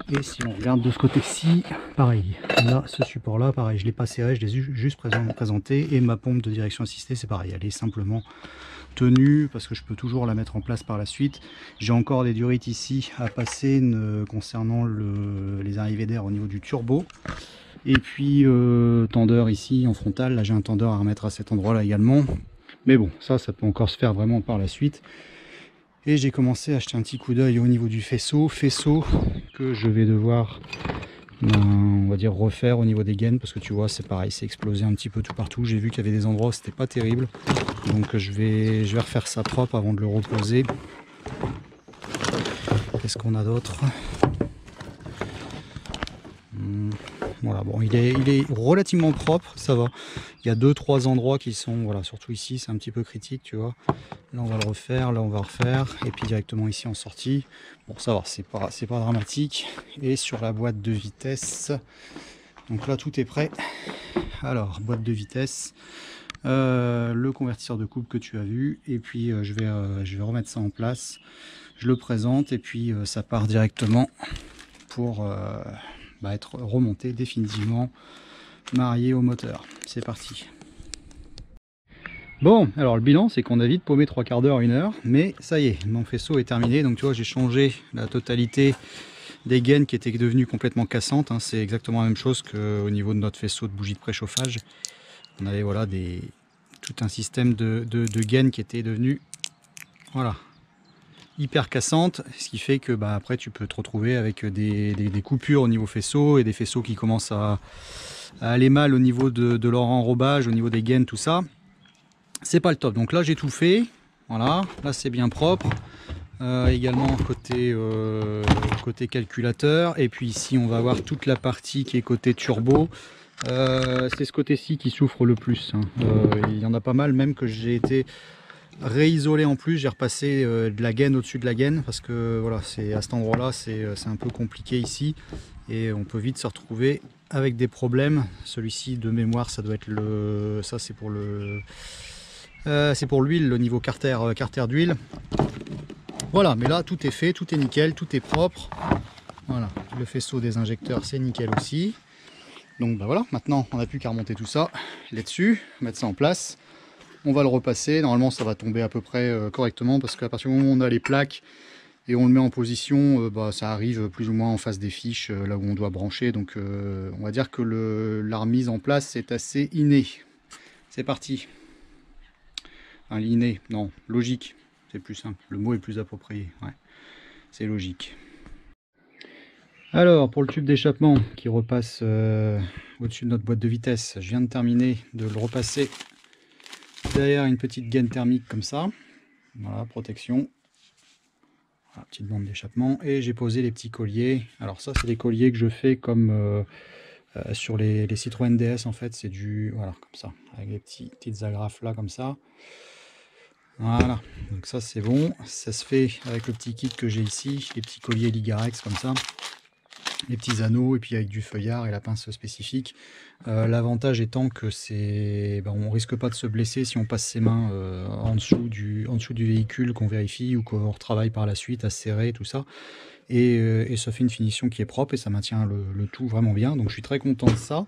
Et si on regarde de ce côté-ci, pareil. Là, ce support-là, pareil, je l'ai pas serré, je l'ai juste présenté. Et ma pompe de direction assistée, c'est pareil, elle est simplement tenue parce que je peux toujours la mettre en place par la suite. J'ai encore des durites ici à passer concernant les arrivées d'air au niveau du turbo. Et puis tendeur ici en frontal, là j'ai un tendeur à remettre à cet endroit là également. Mais bon, ça peut encore se faire vraiment par la suite. Et j'ai commencé à acheter un petit coup d'œil au niveau du faisceau que je vais devoir, on va dire, refaire au niveau des gaines, parce que tu vois c'est pareil, c'est explosé un petit peu tout partout. J'ai vu qu'il y avait des endroits où c'était pas terrible, donc je vais refaire ça propre avant de le reposer. Qu'est-ce qu'on a d'autre? Voilà, bon, il est relativement propre, ça va. Il y a 2-3 endroits qui sont, voilà, surtout ici, c'est un petit peu critique, tu vois. Là, on va le refaire, là, on va refaire, et puis directement ici en sortie. Bon, ça va, c'est pas dramatique. Et sur la boîte de vitesse, donc là, tout est prêt. Alors, boîte de vitesse, le convertisseur de couple que tu as vu, et puis je vais remettre ça en place. Je le présente, et puis ça part directement pour être remonté définitivement, marié au moteur. C'est parti. Bon, alors le bilan c'est qu'on a vite paumé 3/4 d'heure, 1 heure, mais ça y est, mon faisceau est terminé. Donc tu vois, j'ai changé la totalité des gaines qui étaient devenues complètement cassantes, hein. C'est exactement la même chose qu'au niveau de notre faisceau de bougie de préchauffage. On avait voilà tout un système de gaines qui était devenu, voilà, hyper cassante, ce qui fait que après tu peux te retrouver avec des coupures au niveau faisceau et des faisceaux qui commencent à aller mal au niveau de leur enrobage, au niveau des gaines, tout ça. C'est pas le top. Donc là j'ai tout fait, voilà, là c'est bien propre. Également côté calculateur, et puis ici on va avoir toute la partie qui est côté turbo. C'est ce côté-ci qui souffre le plus, hein. Il y en a pas mal même que j'ai été réisolé en plus. J'ai repassé de la gaine au-dessus de la gaine parce que voilà, c'est à cet endroit là c'est un peu compliqué ici et on peut vite se retrouver avec des problèmes. Celui-ci de mémoire, ça doit être ça c'est pour l'huile, le niveau carter d'huile. Voilà, mais là tout est fait, tout est nickel, tout est propre. Voilà, le faisceau des injecteurs c'est nickel aussi. Donc voilà, maintenant on n'a plus qu'à remonter tout ça là-dessus, mettre ça en place. On va le repasser, normalement ça va tomber à peu près correctement, parce qu'à partir du moment où on a les plaques et on le met en position, ça arrive plus ou moins en face des fiches, là où on doit brancher. Donc on va dire que la remise en place est assez innée. C'est parti. Enfin, inné, non, logique, c'est plus simple, le mot est plus approprié, ouais. C'est logique. Alors pour le tube d'échappement qui repasse au-dessus de notre boîte de vitesse, je viens de terminer de le repasser derrière une petite gaine thermique comme ça. Voilà, protection. Voilà, petite bande d'échappement. Et j'ai posé les petits colliers. Alors ça, c'est des colliers que je fais comme sur les Citroën DS, en fait. C'est du... Voilà, comme ça. Avec les petites agrafes là, comme ça. Voilà, donc ça c'est bon. Ça se fait avec le petit kit que j'ai ici. Les petits colliers Ligarex, comme ça. Les petits anneaux, et puis avec du feuillard et la pince spécifique. L'avantage étant que on risque pas de se blesser si on passe ses mains en dessous du véhicule, qu'on vérifie ou qu'on retravaille par la suite à serrer, tout ça. Et ça fait une finition qui est propre et ça maintient le tout vraiment bien. Donc je suis très content de ça.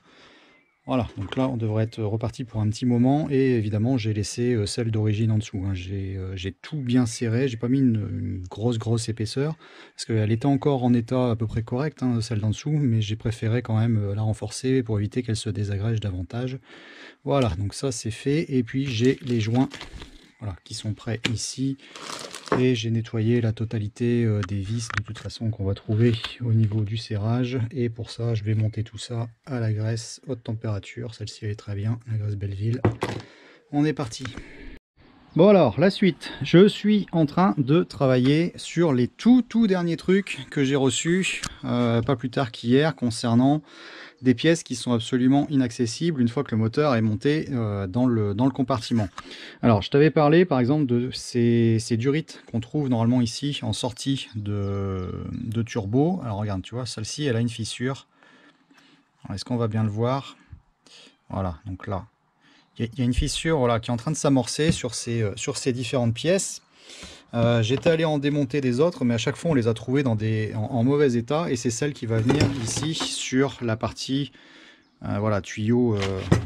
Voilà, donc là on devrait être reparti pour un petit moment, et évidemment j'ai laissé celle d'origine en dessous, hein. J'ai tout bien serré, j'ai pas mis une grosse épaisseur, parce qu'elle était encore en état à peu près correct, hein, celle d'en dessous, mais j'ai préféré quand même la renforcer pour éviter qu'elle se désagrège davantage. Voilà, donc ça c'est fait, et puis j'ai les joints, voilà, qui sont prêts ici. Et j'ai nettoyé la totalité des vis de toute façon qu'on va trouver au niveau du serrage. Et pour ça, je vais monter tout ça à la graisse haute température. Celle-ci elle est très bien, la graisse Belleville. On est parti. Bon alors, la suite. Je suis en train de travailler sur les tout derniers trucs que j'ai reçus, pas plus tard qu'hier, concernant des pièces qui sont absolument inaccessibles une fois que le moteur est monté dans le compartiment. Alors, je t'avais parlé par exemple de ces durites qu'on trouve normalement ici en sortie de turbo. Alors regarde, tu vois, celle-ci, elle a une fissure. Est-ce qu'on va bien le voir? Voilà, donc là, il y a une fissure, voilà, qui est en train de s'amorcer sur ces différentes pièces. J'étais allé en démonter des autres, mais à chaque fois on les a trouvées en mauvais état, et c'est celle qui va venir ici sur la partie voilà, tuyau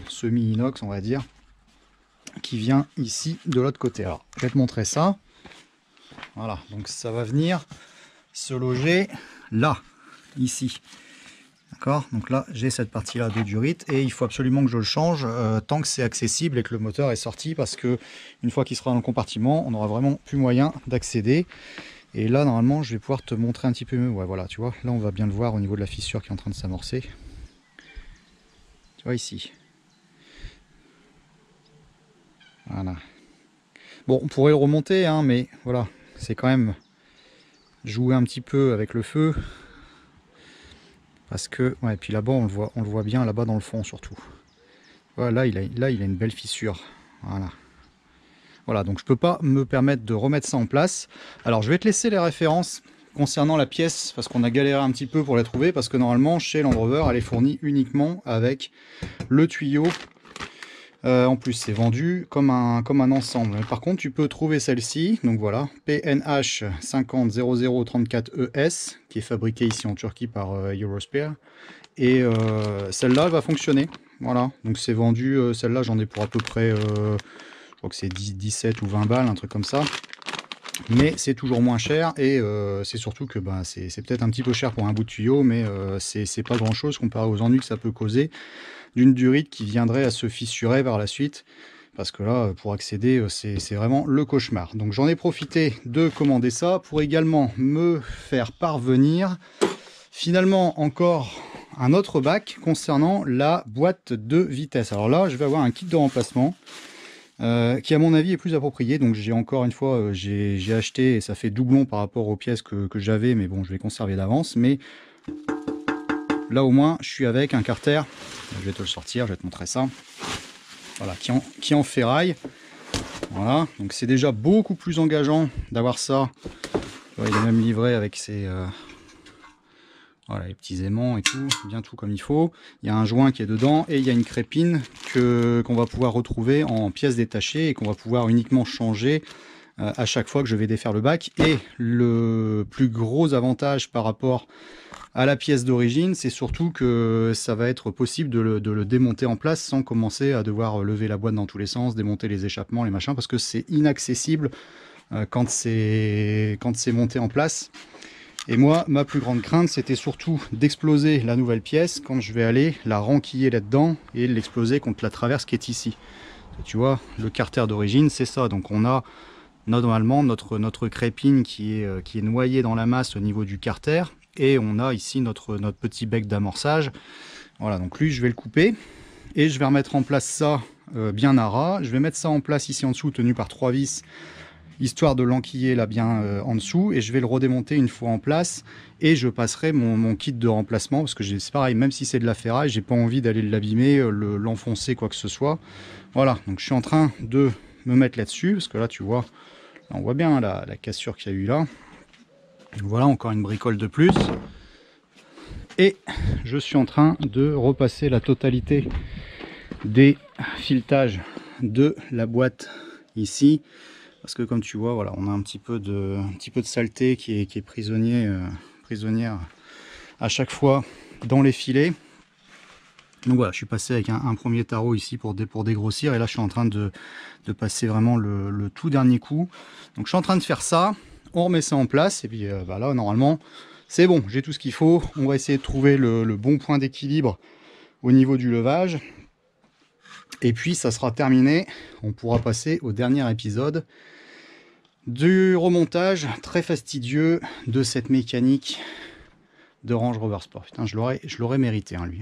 semi-inox, on va dire, qui vient ici de l'autre côté. Alors je vais te montrer ça. Voilà, donc ça va venir se loger là, ici. D'accord, donc là j'ai cette partie là de durite, et il faut absolument que je le change tant que c'est accessible et que le moteur est sorti, parce que une fois qu'il sera dans le compartiment, on n'aura vraiment plus moyen d'accéder. Et là normalement je vais pouvoir te montrer un petit peu mieux. Ouais, voilà, tu vois, là on va bien le voir au niveau de la fissure qui est en train de s'amorcer. Tu vois ici. Voilà. Bon, on pourrait le remonter, hein, mais voilà, c'est quand même jouer un petit peu avec le feu. Parce que, ouais, et puis là-bas, on le voit bien, là-bas dans le fond surtout. Voilà, là, il a une belle fissure. Voilà. Voilà, donc je peux pas me permettre de remettre ça en place. Alors, je vais te laisser les références concernant la pièce, parce qu'on a galéré un petit peu pour la trouver, parce que normalement, chez Land Rover, elle est fournie uniquement avec le tuyau. En plus, c'est vendu comme un ensemble. Par contre, tu peux trouver celle-ci, donc voilà, PNH 500034ES, qui est fabriquée ici en Turquie par Eurospare. Et celle-là, elle va fonctionner. Voilà, donc c'est vendu, celle-là, j'en ai pour à peu près, je crois que c'est 17 ou 20 balles, un truc comme ça. Mais c'est toujours moins cher, et c'est surtout que c'est peut-être un petit peu cher pour un bout de tuyau, mais c'est pas grand-chose comparé aux ennuis que ça peut causer d'une durite qui viendrait à se fissurer par la suite, parce que là, pour accéder, c'est vraiment le cauchemar. Donc j'en ai profité de commander ça pour également me faire parvenir finalement encore un autre bac concernant la boîte de vitesse. Alors là, je vais avoir un kit de remplacement qui à mon avis est plus approprié. Donc j'ai encore une fois, j'ai acheté, et ça fait doublon par rapport aux pièces que j'avais, mais bon, je vais conserver d'avance. Mais là au moins, je suis avec un carter. Je vais te le sortir, je vais te montrer ça. Voilà, qui est en ferraille. Voilà, donc c'est déjà beaucoup plus engageant d'avoir ça. Il est même livré avec ses voilà, les petits aimants et tout, bien tout comme il faut. Il y a un joint qui est dedans, et il y a une crépine qu'on va pouvoir retrouver en pièces détachées, et qu'on va pouvoir uniquement changer à chaque fois que je vais défaire le bac. Et le plus gros avantage par rapport à la pièce d'origine, c'est surtout que ça va être possible de le démonter en place sans commencer à devoir lever la boîte dans tous les sens, démonter les échappements, les machins, parce que c'est inaccessible quand c'est monté en place. Et moi, ma plus grande crainte, c'était surtout d'exploser la nouvelle pièce quand je vais aller la renquiller là-dedans et l'exploser contre la traverse qui est ici. Tu vois, le carter d'origine, c'est ça. Donc on a normalement notre crépine qui est noyée dans la masse au niveau du carter, et on a ici notre petit bec d'amorçage. Voilà, donc lui, je vais le couper et je vais remettre en place ça bien à ras. Je vais mettre ça en place ici en dessous, tenu par 3 vis histoire de l'enquiller là bien en dessous, et je vais le redémonter une fois en place, et je passerai mon kit de remplacement, parce que c'est pareil, même si c'est de la ferraille, j'ai pas envie d'aller l'abîmer, l'enfoncer, quoi que ce soit. Voilà, donc je suis en train de me mettre là-dessus, parce que là tu vois, là, on voit bien la cassure qu'il y a eu là. Voilà, encore une bricole de plus. Et je suis en train de repasser la totalité des filetages de la boîte ici, parce que comme tu vois, voilà, on a un petit peu de saleté qui est prisonnière à chaque fois dans les filets. Donc voilà, je suis passé avec un premier tarot ici pour dégrossir, et là je suis en train de passer vraiment le tout dernier coup. Donc je suis en train de faire ça, on remet ça en place, et puis bah là normalement c'est bon, j'ai tout ce qu'il faut. On va essayer de trouver le bon point d'équilibre au niveau du levage, et puis ça sera terminé. On pourra passer au dernier épisode du remontage très fastidieux de cette mécanique de Range Rover Sport. Putain, je l'aurais mérité, hein, lui.